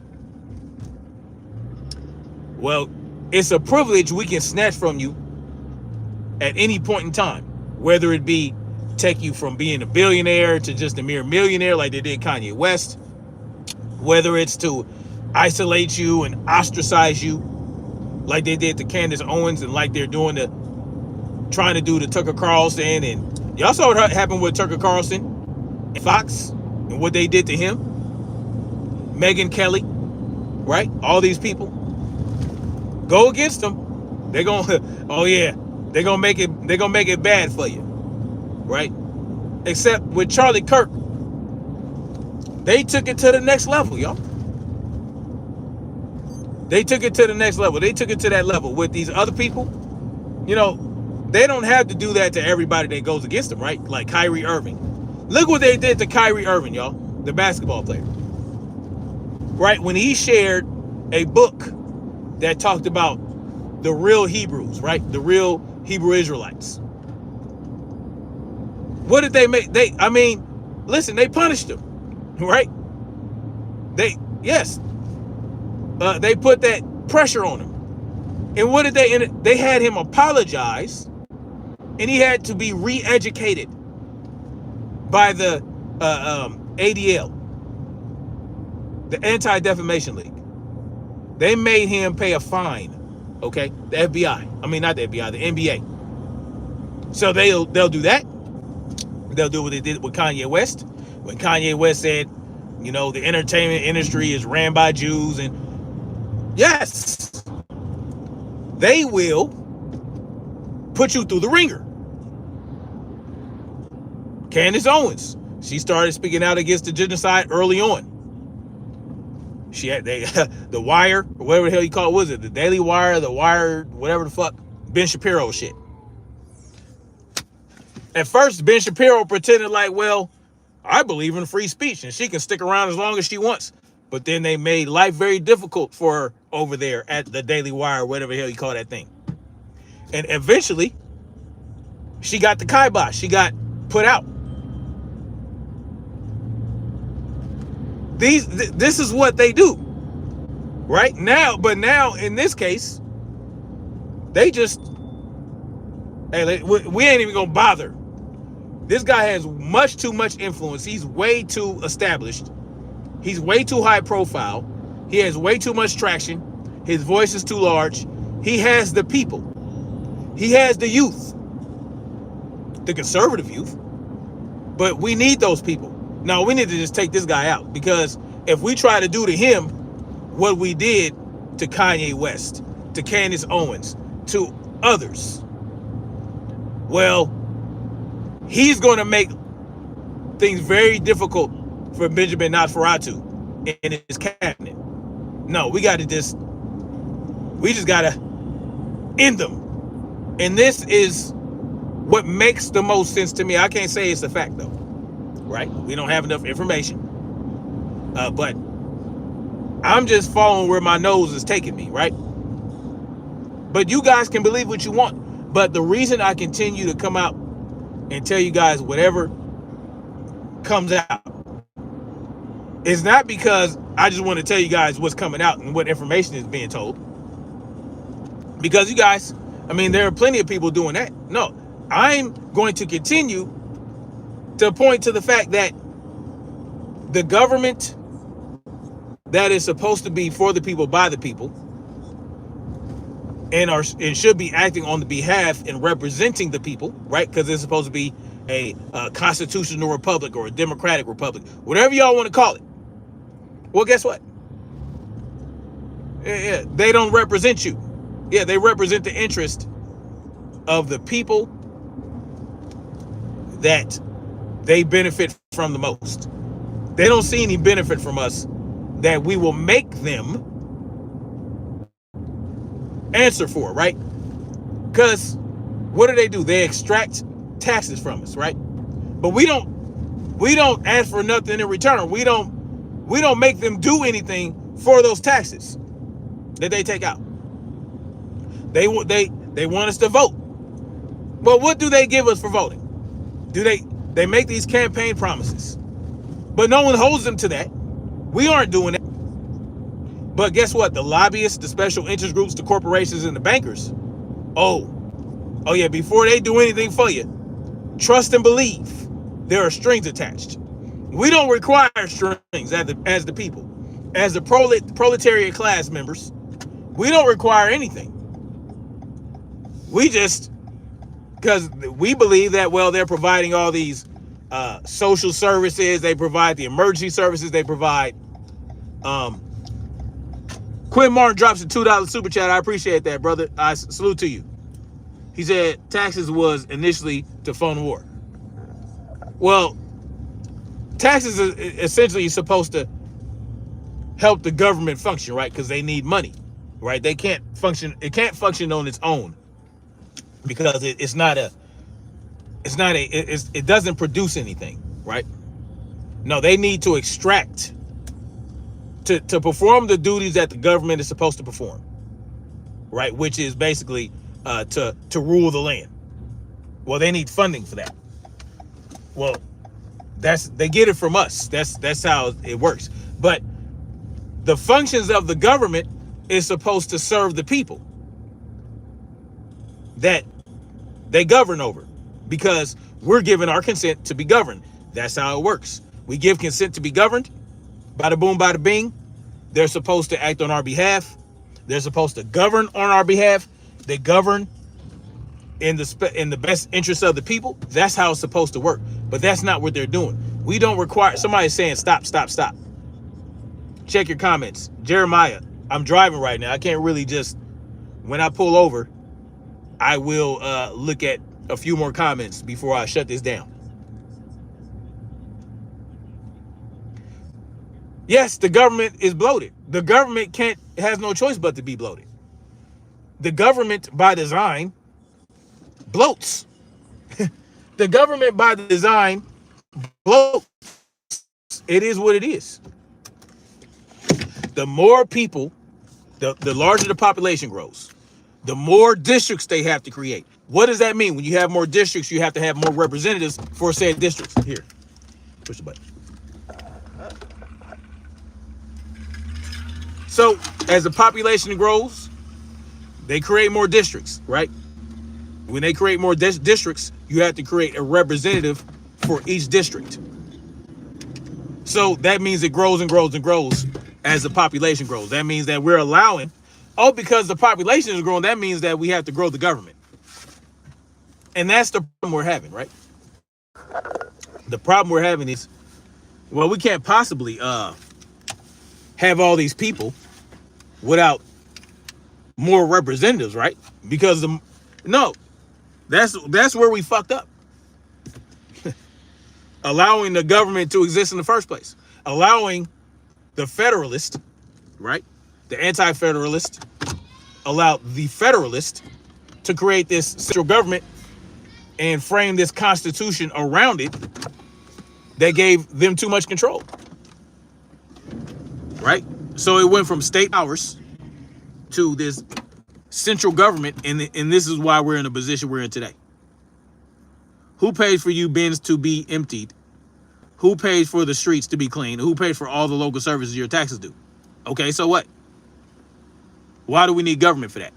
well, it's a privilege we can snatch from you at any point in time, whether it be take you from being a billionaire to just a mere millionaire like they did Kanye West, whether it's to isolate you and ostracize you like they did to Candace Owens and like they're trying to do to Tucker Carlson. And y'all saw what happened with Tucker Carlson and Fox and what they did to him. Megyn Kelly, right? All these people. Go against them. They're gonna, oh yeah, they're gonna make it bad for you. Right? Except with Charlie Kirk, they took it to the next level, y'all. They took it to the next level. They took it to that level with these other people. They don't have to do that to everybody that goes against them, right? Like Kyrie Irving. Look what they did to Kyrie Irving, y'all, the basketball player. Right? When he shared a book that talked about the real Hebrews, right? The real Hebrew Israelites. What did they make? Listen, they punished him, right? They put that pressure on him. And what did they had him apologize, and he had to be re-educated by the ADL, the Anti-Defamation League. They made him pay a fine, okay? The FBI. I mean, not the FBI, the NBA. So they'll do that. They'll do what they did with Kanye West. When Kanye West said, the entertainment industry is ran by Jews. And yes, they will put you through the ringer. Candace Owens, she started speaking out against the genocide early on. She had the Wire, or whatever the hell you call it, was it the Daily Wire, the Wire, whatever the fuck, Ben Shapiro shit. At first, Ben Shapiro pretended like, well, I believe in free speech and she can stick around as long as she wants. But then they made life very difficult for her over there at the Daily Wire, whatever the hell you call that thing. And eventually, she got the kibosh. She got put out. This is what they do. Right now, but now in this case, they just, hey, we ain't even gonna bother. This guy has much too much influence. He's way too established. He's way too high profile. He has way too much traction. His voice is too large. He has the people. He has the youth, the conservative youth. But we need those people. No, we need to just take this guy out, because if we try to do to him what we did to Kanye West, to Candace Owens, to others, well, he's going to make things very difficult for Benjamin Nosferatu in his cabinet. No, we just got to end them. And this is what makes the most sense to me. I can't say it's a fact, though, right? We don't have enough information. But I'm just following where my nose is taking me, right? But you guys can believe what you want. But the reason I continue to come out and tell you guys whatever comes out is not because I just want to tell you guys what's coming out and what information is being told. Because you guys, I mean, there are plenty of people doing that. No, I'm going to continue to point to the fact that the government that is supposed to be for the people, by the people, and should be acting on the behalf and representing the people, right? Because it's supposed to be a constitutional republic or a democratic republic, whatever y'all want to call it. Well, guess what? Yeah, they don't represent you. Yeah, they represent the interest of the people that they benefit from the most. They don't see any benefit from us that we will make them answer for, right? Because what do? They extract taxes from us, right? But we don't ask for nothing in return. We don't make them do anything for those taxes that they take out. They want us to vote. Well, what do they give us for voting? They make these campaign promises, but no one holds them to that. We aren't doing it. But guess what? The lobbyists, the special interest groups, the corporations, and the bankers, oh yeah, before they do anything for you, trust and believe there are strings attached. We don't require strings as the people, as the proletariat class members. We don't require anything. We just, because we believe that, well, they're providing all these social services, they provide the emergency services, they provide. Quinn Martin drops a $2 super chat. I appreciate that, brother. I salute to you. He said taxes was initially to fund war. Well, taxes are essentially supposed to help the government function, right? Because they need money, right? They can't function. It can't function on its own because it doesn't produce anything, right? No, they need to extract to perform the duties that the government is supposed to perform, right? Which is basically to rule the land. Well, they need funding for that. Well, they get it from us. That's how it works. But the functions of the government is supposed to serve the people that they govern over, because we're given our consent to be governed. That's how it works. We give consent to be governed. Bada boom, bada bing. They're supposed to act on our behalf. They're supposed to govern on our behalf. They govern in the best interest of the people. That's how it's supposed to work. But that's not what they're doing. We don't require. Somebody's saying stop. Check your comments. Jeremiah, I'm driving right now. I can't really just, when I pull over, I will look at a few more comments before I shut this down. Yes, the government is bloated. The government has no choice but to be bloated. The government by design bloats. The government by design bloats. It is what it is. The more people, the larger the population grows, the more districts they have to create. What does that mean? When you have more districts, you have to have more representatives for said districts. Here, push the button. So as the population grows, they create more districts, right? When they create more districts, you have to create a representative for each district. So that means it grows and grows and grows as the population grows. That means that we're allowing, because the population is growing, that means that we have to grow the government. And that's the problem we're having, right? The problem we're having is, well, we can't possibly have all these people without more representatives, right? Because no, that's where we fucked up. Allowing the government to exist in the first place, allowing the federalist, right? The anti-federalist allowed the federalist to create this central government and frame this constitution around it that gave them too much control, right? So it went from state powers to this central government, and this is why we're in the position we're in today. Who pays for you bins to be emptied? Who pays for the streets to be clean? Who pays for all the local services your taxes do? Okay, so what? Why do we need government for that?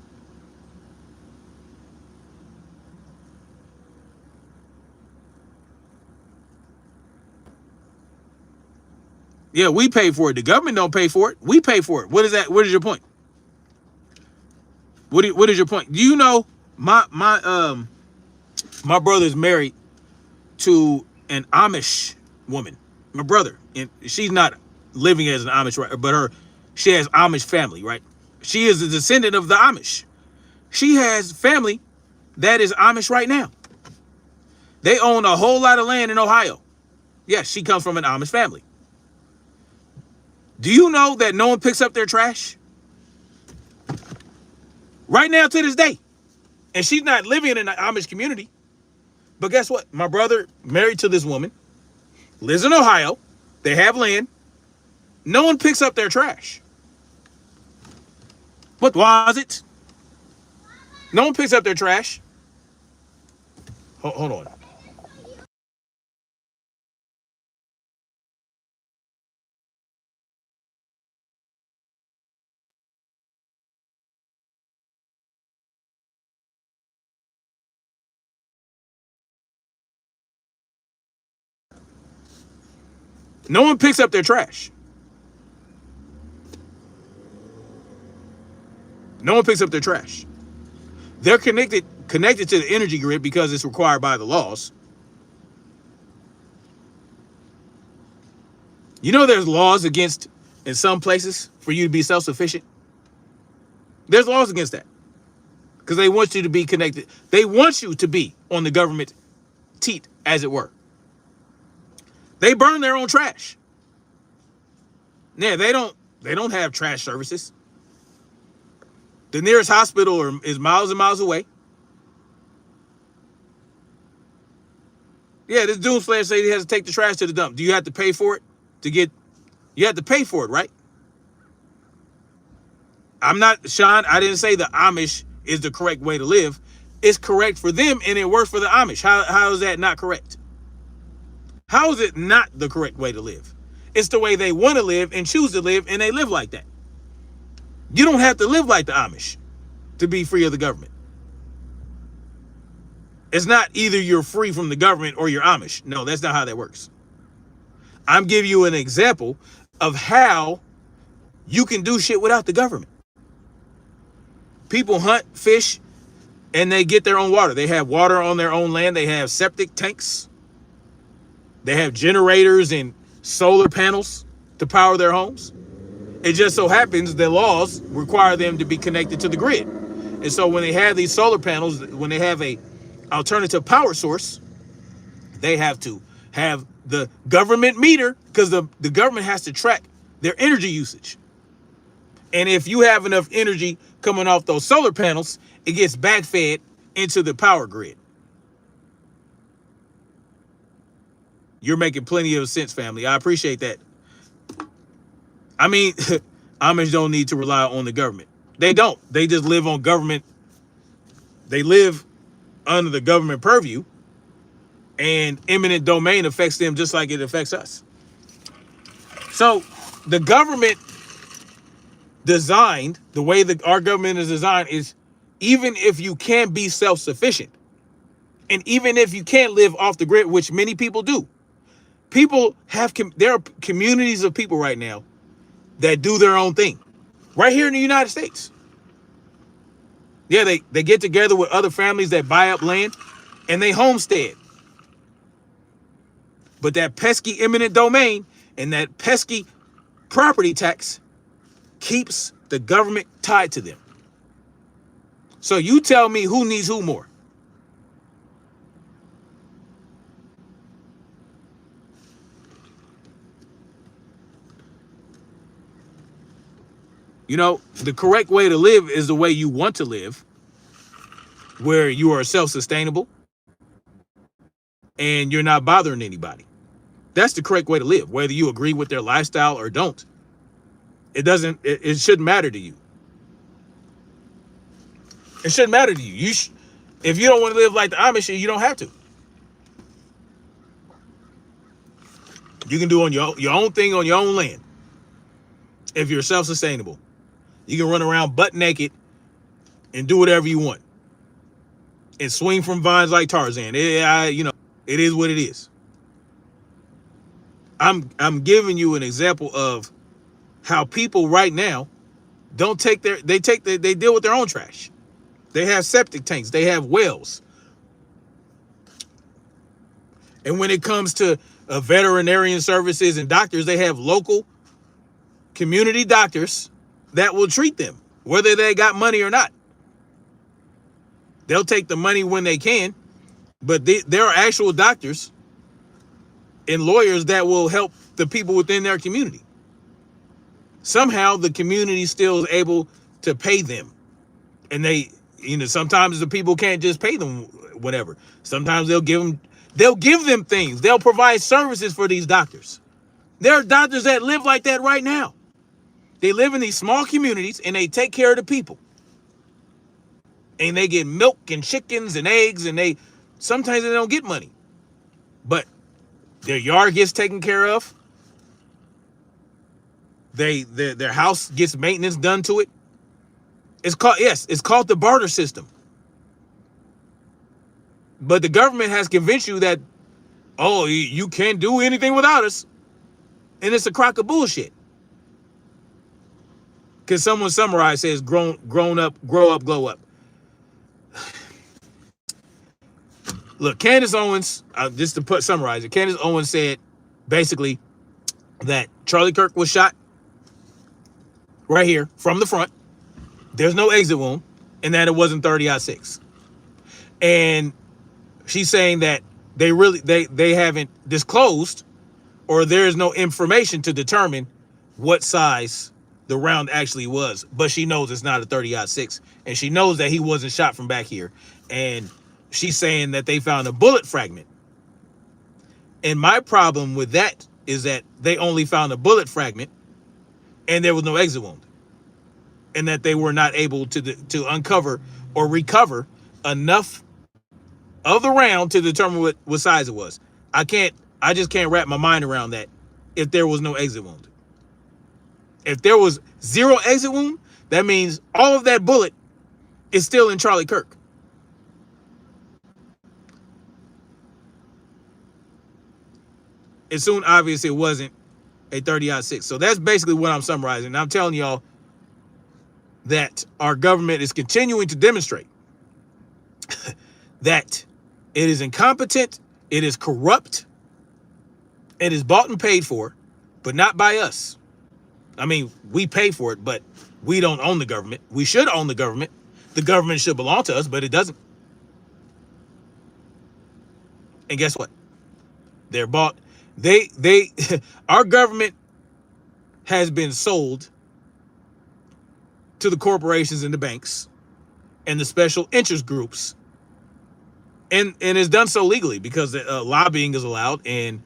Yeah, we pay for it. The government don't pay for it. We pay for it. What is that? What is your point? What is your point? Do you know my brother's married to an Amish woman. My brother, and she's not living as an Amish, right? But she has Amish family, right? She is a descendant of the Amish. She has family that is Amish right now. They own a whole lot of land in Ohio. Yes, she comes from an Amish family. Do you know that no one picks up their trash? Right now to this day. And she's not living in an Amish community. But guess what? My brother married to this woman, lives in Ohio. They have land. No one picks up their trash. What was it? No one picks up their trash. Hold on. No one picks up their trash. No one picks up their trash. They're connected to the energy grid because it's required by the laws. You know there's laws against, in some places, for you to be self-sufficient. There's laws against that. Because they want you to be connected. They want you to be on the government teat, as it were. They burn their own trash. Yeah, they don't have trash services. The nearest hospital is miles and miles away. Yeah, this doomslayer says he has to take the trash to the dump. Do you have to pay for it to get? You have to pay for it, right? I'm not, Sean, I didn't say the Amish is the correct way to live. It's correct for them and it works for the Amish. How is that not correct? How is it not the correct way to live? It's the way they want to live and choose to live, and they live like that. You don't have to live like the Amish to be free of the government. It's not either you're free from the government or you're Amish. No, that's not how that works. I'm giving you an example of how you can do shit without the government. People hunt, fish, and they get their own water. They have water on their own land. They have septic tanks. They have generators and solar panels to power their homes. It just so happens the laws require them to be connected to the grid. And so when they have these solar panels, when they have a alternative power source, they have to have the government meter, because the government has to track their energy usage. And if you have enough energy coming off those solar panels, it gets backfed into the power grid. You're making plenty of sense, family. I appreciate that. I mean, Amish don't need to rely on the government. They don't. They just live on government. They live under the government purview, and eminent domain affects them just like it affects us. So the government designed, the way that our government is designed is, even if you can be self-sufficient, and even if you can't live off the grid, which many people do, there are communities of people right now that do their own thing right here in the United States. Yeah, they get together with other families that buy up land and they homestead. But that pesky eminent domain and that pesky property tax keeps the government tied to them. So you tell me who needs who more. You know, the correct way to live is the way you want to live, where you are self-sustainable and you're not bothering anybody. That's the correct way to live, whether you agree with their lifestyle or don't. It shouldn't matter to you. It shouldn't matter to you. If you don't want to live like the Amish, you don't have to. You can do on your own thing on your own land. If you're self-sustainable, you can run around butt naked and do whatever you want and swing from vines like Tarzan. It is what it is. I'm giving you an example of how people right now they deal with their own trash. They have septic tanks, they have wells. And when it comes to veterinarian services and doctors, they have local community doctors that will treat them, whether they got money or not. They'll take the money when they can, but there are actual doctors and lawyers that will help the people within their community. Somehow the community still is able to pay them. And sometimes the people can't just pay them whatever. Sometimes they'll give them things. They'll provide services for these doctors. There are doctors that live like that right now. They live in these small communities and they take care of the people. And they get milk and chickens and eggs, and sometimes they don't get money. But their yard gets taken care of. Their house gets maintenance done to it. It's called the barter system. But the government has convinced you that, oh, you can't do anything without us. And it's a crock of bullshit. Because someone summarized says, grow up, glow up. Look, Candace Owens, just to summarize it, Candace Owens said basically that Charlie Kirk was shot right here from the front. There's no exit wound, and that it wasn't 30-06. And she's saying that they haven't disclosed, or there's no information to determine what size the round actually was. But she knows it's not a 30-06, and she knows that he wasn't shot from back here. And she's saying that they found a bullet fragment. And my problem with that is that they only found a bullet fragment and there was no exit wound. And that they were not able to uncover or recover enough of the round to determine what size it was. I just can't wrap my mind around that if there was no exit wound. If there was zero exit wound, that means all of that bullet is still in Charlie Kirk. It's soon obvious it wasn't a 30-06. So that's basically what I'm summarizing. And I'm telling y'all that our government is continuing to demonstrate that it is incompetent, it is corrupt, it is bought and paid for, but not by us. I mean, we pay for it, but we don't own the government. We should own the government. the government should belong to us, but it doesn't. And guess what? They're bought. They our government has been sold to the corporations and the banks and the special interest groups, and it's done so legally because lobbying is allowed, and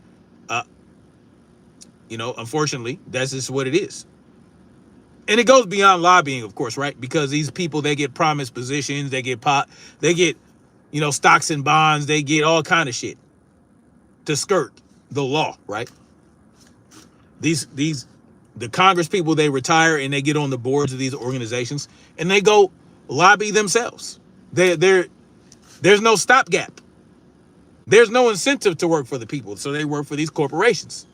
unfortunately, that's just what it is. And it goes beyond lobbying, of course, right? Because these people, they get promised positions, they get stocks and bonds, they get all kind of shit to skirt the law, right? The Congress people, they retire and they get on the boards of these organizations and they go lobby themselves. There's no stopgap. There's no incentive to work for the people. So they work for these corporations.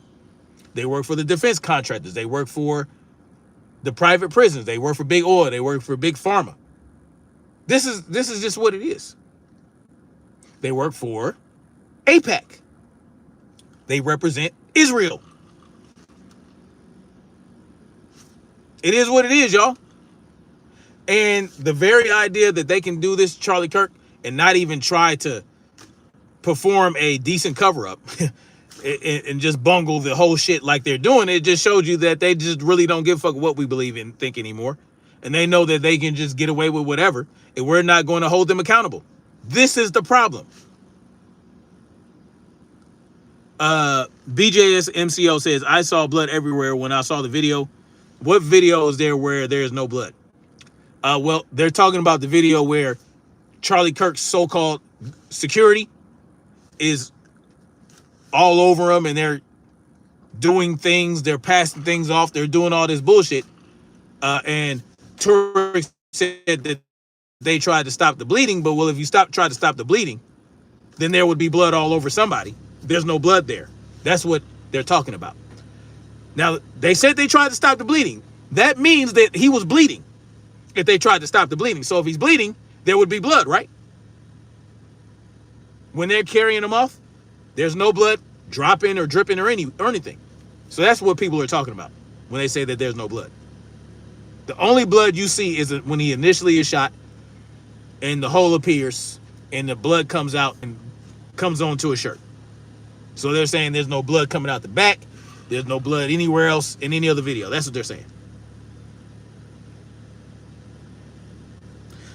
They work for the defense contractors. They work for the private prisons. They work for big oil. They work for big pharma. This is just what it is. They work for AIPAC. They represent Israel. It is what it is, y'all. And the very idea that they can do this, Charlie Kirk, and not even try to perform a decent cover-up and just bungle the whole shit like they're doing, it just showed you that they just really don't give a fuck what we believe in, think anymore. And they know that they can just get away with whatever, and we're not going to hold them accountable. This is the problem. BJS MCO says, I saw blood everywhere when I saw the video. What video is there where there's no blood? Well, they're talking about the video where Charlie Kirk's so-called security is all over him and they're doing things, they're passing things off, they're doing all this bullshit. And Turek said that they tried to stop the bleeding, but well, if you try to stop the bleeding, then there would be blood all over somebody. There's no blood there. That's what they're talking about. Now, they said they tried to stop the bleeding. That means that he was bleeding if they tried to stop the bleeding. So if he's bleeding, there would be blood, right? When they're carrying him off, there's no blood dropping or dripping or anything. So that's what people are talking about when they say that there's no blood. The only blood you see is when he initially is shot and the hole appears and the blood comes out and comes onto a shirt. So they're saying there's no blood coming out the back. There's no blood anywhere else in any other video. That's what they're saying.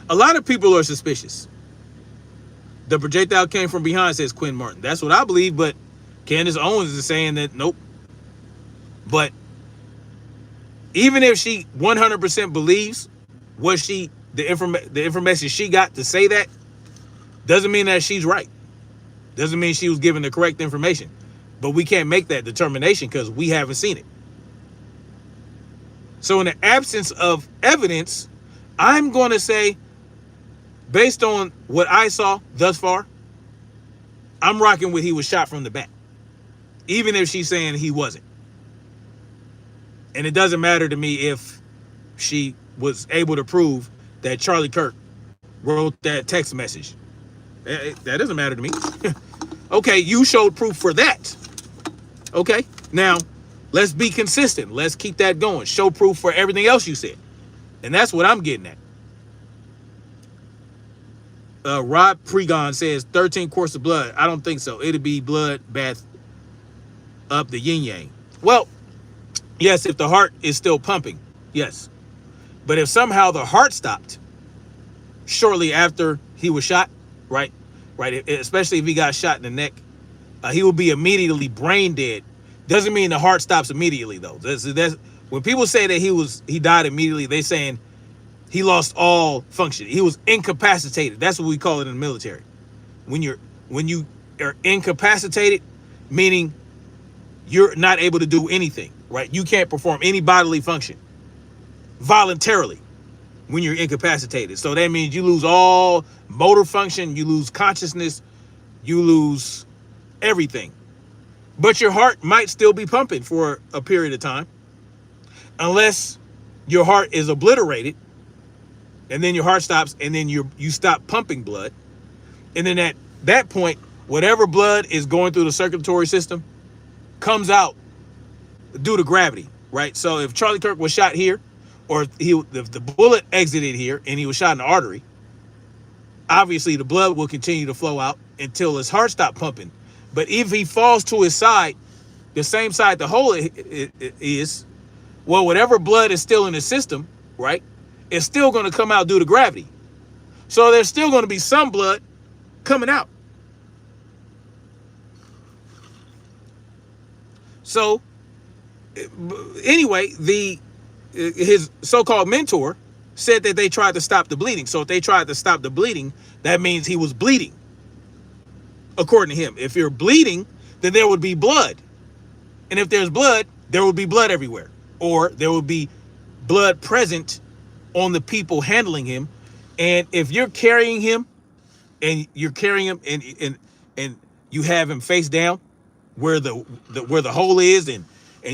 A lot of people are suspicious. The projectile came from behind, says Quinn Martin. That's what I believe, but Candace Owens is saying that nope. But even if she 100% believes what the information she got to say that, doesn't mean that she's right. Doesn't mean she was given the correct information. But we can't make that determination because we haven't seen it. So in the absence of evidence, I'm going to say, based on what I saw thus far, I'm rocking with he was shot from the back. Even if she's saying he wasn't. And it doesn't matter to me if she was able to prove that Charlie Kirk wrote that text message. That doesn't matter to me. Okay, you showed proof for that. Okay, now let's be consistent. Let's keep that going. Show proof for everything else you said. And that's what I'm getting at. Rod Pregon says 13 quarts of blood. I don't think so. It'd be blood bath up the yin yang. Well, yes, if the heart is still pumping, yes. But if somehow the heart stopped shortly after he was shot, right, especially if he got shot in the neck, he will be immediately brain dead. Doesn't mean the heart stops immediately, though. That's when people say that he died immediately, they saying he lost all function. He was incapacitated. That's what we call it in the military. When you are incapacitated, meaning you're not able to do anything, right? You can't perform any bodily function voluntarily when you're incapacitated. So that means you lose all motor function, you lose consciousness, you lose everything. But your heart might still be pumping for a period of time, unless your heart is obliterated, and then your heart stops, and then you stop pumping blood. And then at that point, whatever blood is going through the circulatory system comes out due to gravity, right? So if Charlie Kirk was shot here, or if the bullet exited here and he was shot in the artery, obviously the blood will continue to flow out until his heart stops pumping. But if he falls to his side, the same side the hole is, well, whatever blood is still in the system, right, it's still going to come out due to gravity. So there's still going to be some blood coming out. So anyway, his so-called mentor said that they tried to stop the bleeding. So if they tried to stop the bleeding, that means he was bleeding, according to him. If you're bleeding, then there would be blood. And if there's blood, there would be blood everywhere. Or there would be blood present on the people handling him. And if you're carrying him and you have him face down where the hole is, and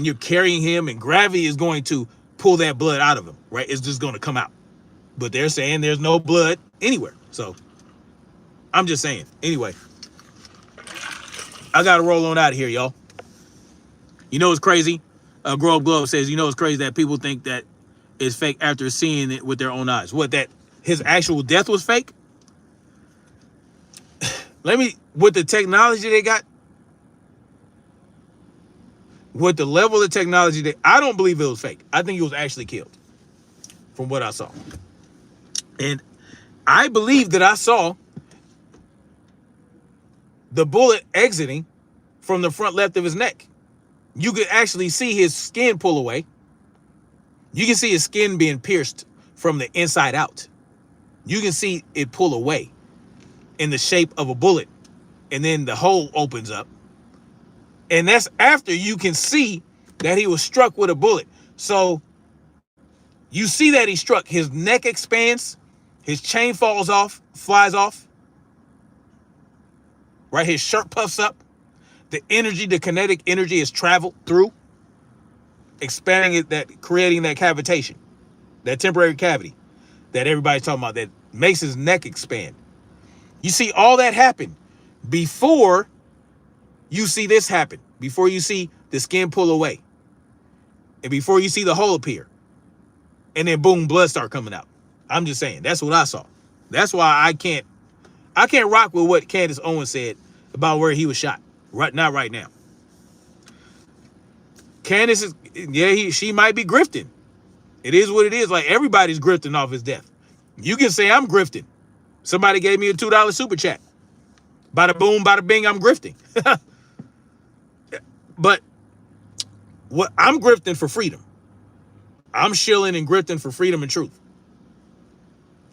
you're carrying him, and gravity is going to pull that blood out of him, right? It's just going to come out. But they're saying there's no blood anywhere. So I'm just saying. Anyway, I got to roll on out of here, y'all. You know what's crazy? Grow Up Glove says, you know it's crazy that people think that it's fake after seeing it with their own eyes. What, that his actual death was fake? With the technology they got, with the level of technology, I don't believe it was fake. I think he was actually killed from what I saw. And I believe that I saw the bullet exiting from the front left of his neck. You could actually see his skin pull away. You can see his skin being pierced from the inside out. You can see it pull away in the shape of a bullet. And then the hole opens up. And that's after you can see that he was struck with a bullet. So you see that he struck. His neck expands. His chain flies off. Right? His shirt puffs up. The kinetic energy is traveled through, expanding it, creating that cavitation, that temporary cavity that everybody's talking about, that makes his neck expand. You see all that happen before you see this happen, before you see the skin pull away, and before you see the hole appear, and then boom, blood start coming out. I'm just saying, that's what I saw. That's why I can't rock with what Candace Owens said about where he was shot. Not right now. Candace is, she might be grifting. It is what it is. Like, everybody's grifting off his death. You can say I'm grifting. Somebody gave me a $2 super chat. Bada boom, bada bing, I'm grifting. But what I'm grifting for freedom. I'm shilling and grifting for freedom and truth.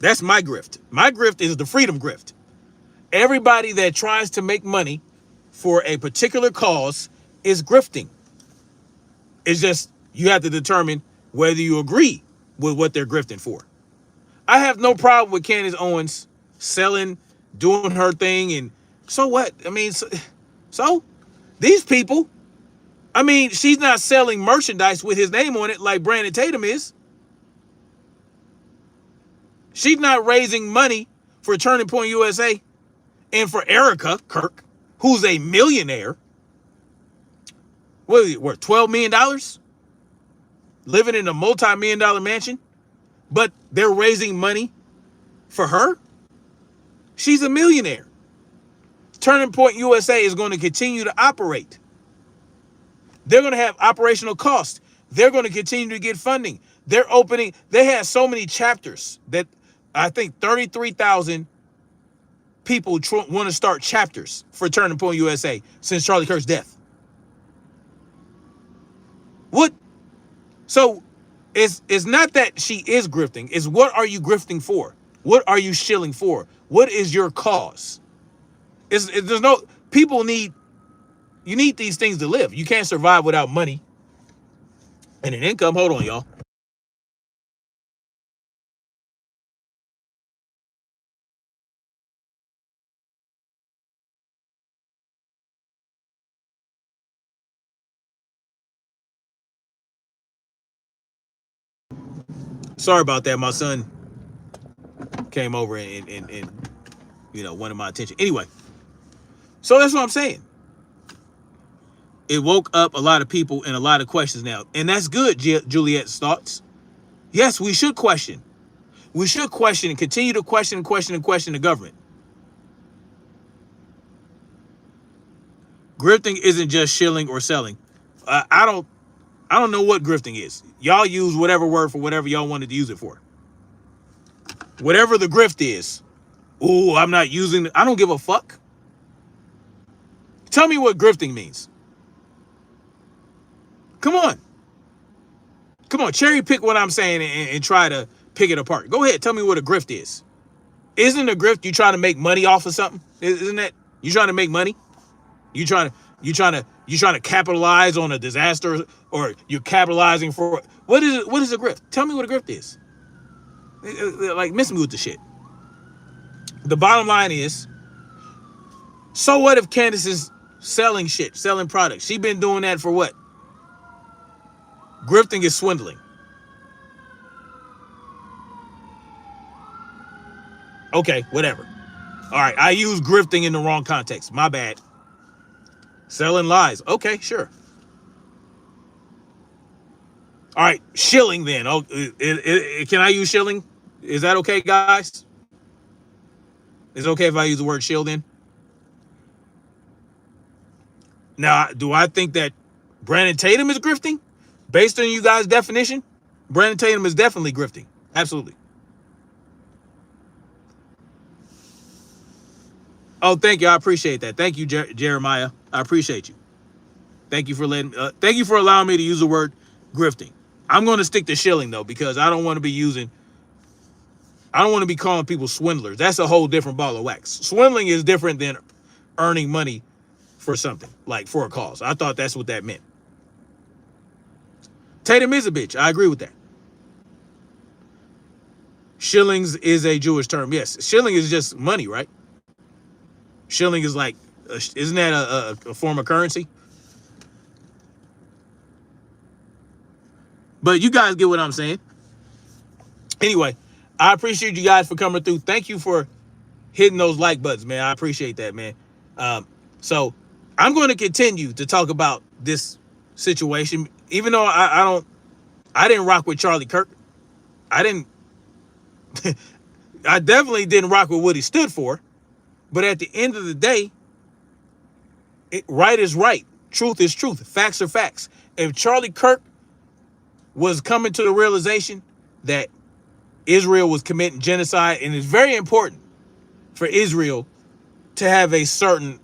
That's my grift. My grift is the freedom grift. Everybody that tries to make money for a particular cause is grifting. It's just, you have to determine whether you agree with what they're grifting for. I have no problem with Candace Owens selling, doing her thing, and so what? I mean, so these people, I mean, she's not selling merchandise with his name on it like Brandon Tatum is. She's not raising money for Turning Point USA and for Erica Kirk, who's a millionaire. What, $12 million? Living in a multi-million-dollar mansion? But they're raising money for her? She's a millionaire. Turning Point USA is going to continue to operate. They're going to have operational costs. They're going to continue to get funding. They're opening. They have so many chapters that I think 33,000 people want to start chapters for Turning Point USA since Charlie Kirk's death. What? So it's not that she is grifting. It's what are you grifting for? What are you shilling for? What is your cause? There's no, people need, you need these things to live. You can't survive without money and an income. Hold on, y'all. Sorry about that. My son came over and wanted my attention. Anyway, so that's what I'm saying. It woke up a lot of people and a lot of questions now. And that's good, Juliet's thoughts. Yes, we should question. we should question and continue to question the government. Grifting isn't just shilling or selling. I don't know what grifting is. Y'all use whatever word for whatever y'all wanted to use it for. Whatever the grift is. Ooh, I'm not using it. I don't give a fuck. Tell me what grifting means. Come on. Come on, cherry pick what I'm saying and try to pick it apart. Go ahead, tell me what a grift is. Isn't a grift you trying to make money off of something? Isn't that you trying to make money? You trying to capitalize on a disaster, or you're capitalizing for what is it? What is a grift? Tell me what a grift is. Like, miss me with the shit. The bottom line is, so what if Candace is selling shit, selling products? She been doing that for what? Grifting is swindling. Okay, whatever. All right, I use grifting in the wrong context. My bad. Selling lies. Okay, sure. All right, shilling then. Oh, can I use shilling? Is that okay, guys? Is it okay if I use the word shill then? Now, do I think that Brandon Tatum is grifting? Based on you guys' definition, Brandon Tatum is definitely grifting. Absolutely. Oh, thank you. I appreciate that. Thank you, Jeremiah. I appreciate you. Thank you for thank you for allowing me to use the word grifting. I'm going to stick to shilling though, because I don't want to be calling people swindlers. That's a whole different ball of wax. Swindling is different than earning money for something, like for a cause. I thought that's what that meant. Tatum is a bitch. I agree with that. Shillings is a Jewish term. Yes, shilling is just money, right? Shilling is like, isn't that a form of currency? But you guys get what I'm saying. Anyway, I appreciate you guys for coming through. Thank you for hitting those like buttons, man. I appreciate that, man. So I'm going to continue to talk about this situation, even though I didn't rock with Charlie Kirk. I definitely didn't rock with what he stood for. But at the end of the day, right is right. Truth is truth. Facts are facts. If Charlie Kirk was coming to the realization that Israel was committing genocide, and it's very important for Israel to have a certain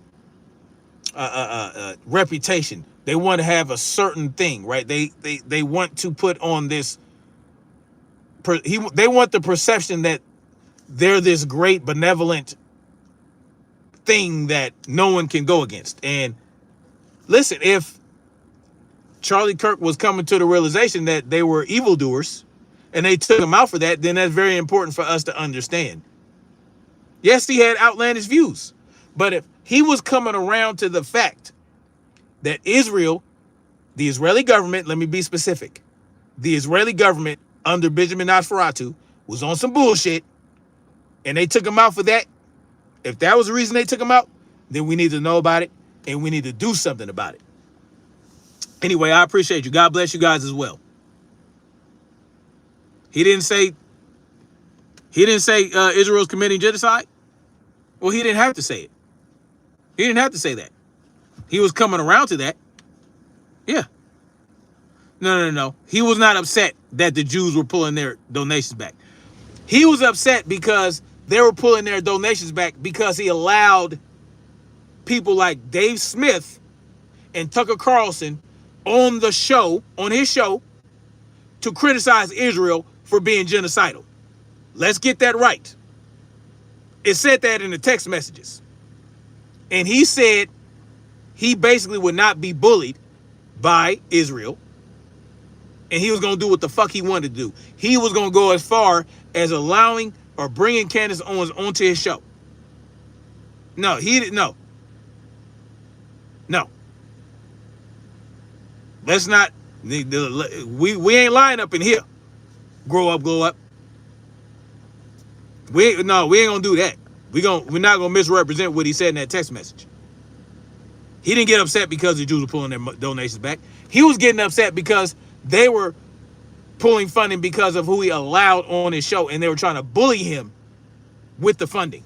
reputation. They want to have a certain thing, right? They want to put on this. They want the perception that they're this great benevolent thing that no one can go against. And listen, if Charlie Kirk was coming to the realization that they were evildoers and they took him out for that, then that's very important for us to understand. Yes, he had outlandish views, but if he was coming around to the fact that Israel, the Israeli government, let me be specific, the Israeli government under Benjamin Netanyahu was on some bullshit and they took him out for that, if that was the reason they took him out, then we need to know about it and we need to do something about it. Anyway, I appreciate you. God bless you guys as well. He didn't say Israel's committing genocide. Well, he didn't have to say it. He didn't have to say that. He was coming around to that. Yeah. No. He was not upset that the Jews were pulling their donations back. He was upset because they were pulling their donations back because he allowed people like Dave Smith and Tucker Carlson on his show, to criticize Israel for being genocidal. Let's get that right. It said that in the text messages. And he said he basically would not be bullied by Israel. And he was going to do what the fuck he wanted to do. He was going to go as far as allowing or bringing Candace Owens onto his show. No, he didn't. No. Let's not. We ain't lying up in here. Grow up, glow up. We ain't gonna do that. We're not gonna misrepresent what he said in that text message. He didn't get upset because the Jews were pulling their donations back. He was getting upset because they were pulling funding because of who he allowed on his show, and they were trying to bully him with the funding.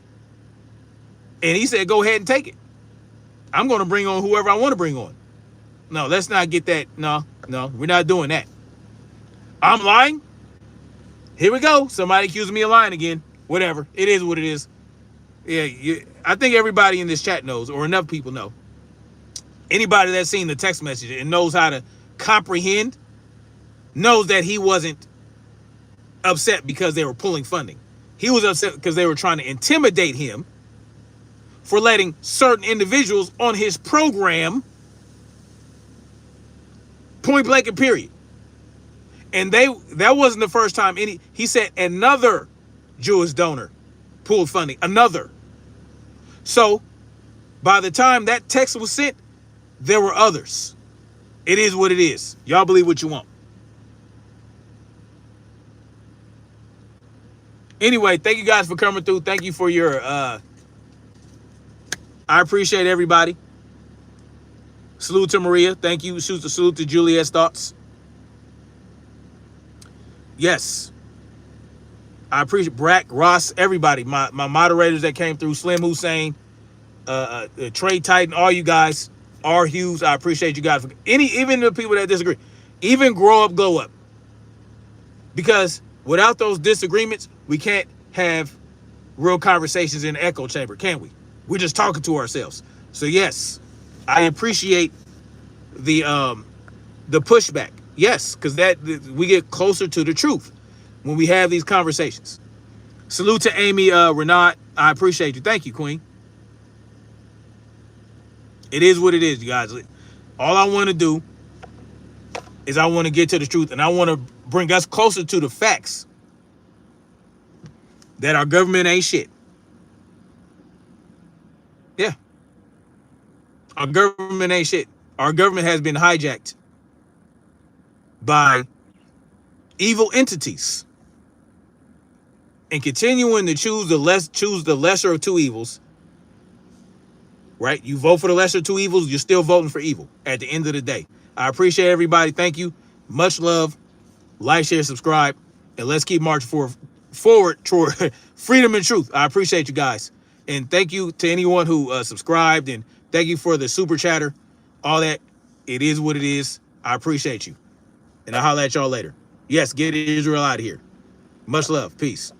And he said, go ahead and take it. I'm going to bring on whoever I want to bring on. No, let's not get that. No, we're not doing that. I'm lying. Here we go. Somebody accusing me of lying again. Whatever. It is what it is. Yeah, I think everybody in this chat knows, or enough people know. Anybody that's seen the text message and knows how to comprehend knows that he wasn't upset because they were pulling funding. He was upset because they were trying to intimidate him for letting certain individuals on his program, point blank and period. And that wasn't the first time he said another Jewish donor pulled funding, another. So by the time that text was sent, there were others. It is what it is. Y'all believe what you want. Anyway, thank you guys for coming through. Thank you for your, I appreciate everybody. Salute to Maria. Thank you. Salute to Juliet's thoughts. Yes. I appreciate Brack, Ross, everybody. My moderators that came through, Slim Hussein, Trey Titan, all you guys, R. Hughes. I appreciate you guys. Even the people that disagree. Even grow up, glow up. Because without those disagreements, we can't have real conversations in the echo chamber, can we? We're just talking to ourselves. So yes, I appreciate the pushback. Yes, because that we get closer to the truth when we have these conversations. Salute to Amy Renat. I appreciate you. Thank you, Queen. It is what it is, you guys. All I want to do is I want to get to the truth, and I want to bring us closer to the facts that our government ain't shit. Yeah. Our government ain't shit. Our government has been hijacked by evil entities. And continuing to choose the lesser of two evils, right? You vote for the lesser of two evils, you're still voting for evil at the end of the day. I appreciate everybody. Thank you. Much love. Like, share, subscribe, and let's keep marching forward toward freedom and truth. I appreciate you guys. And thank you to anyone who subscribed, and thank you for the super chatter, all that. It is what it is. I appreciate you. And I'll holler at y'all later. Yes, get Israel out of here. Much love. Peace.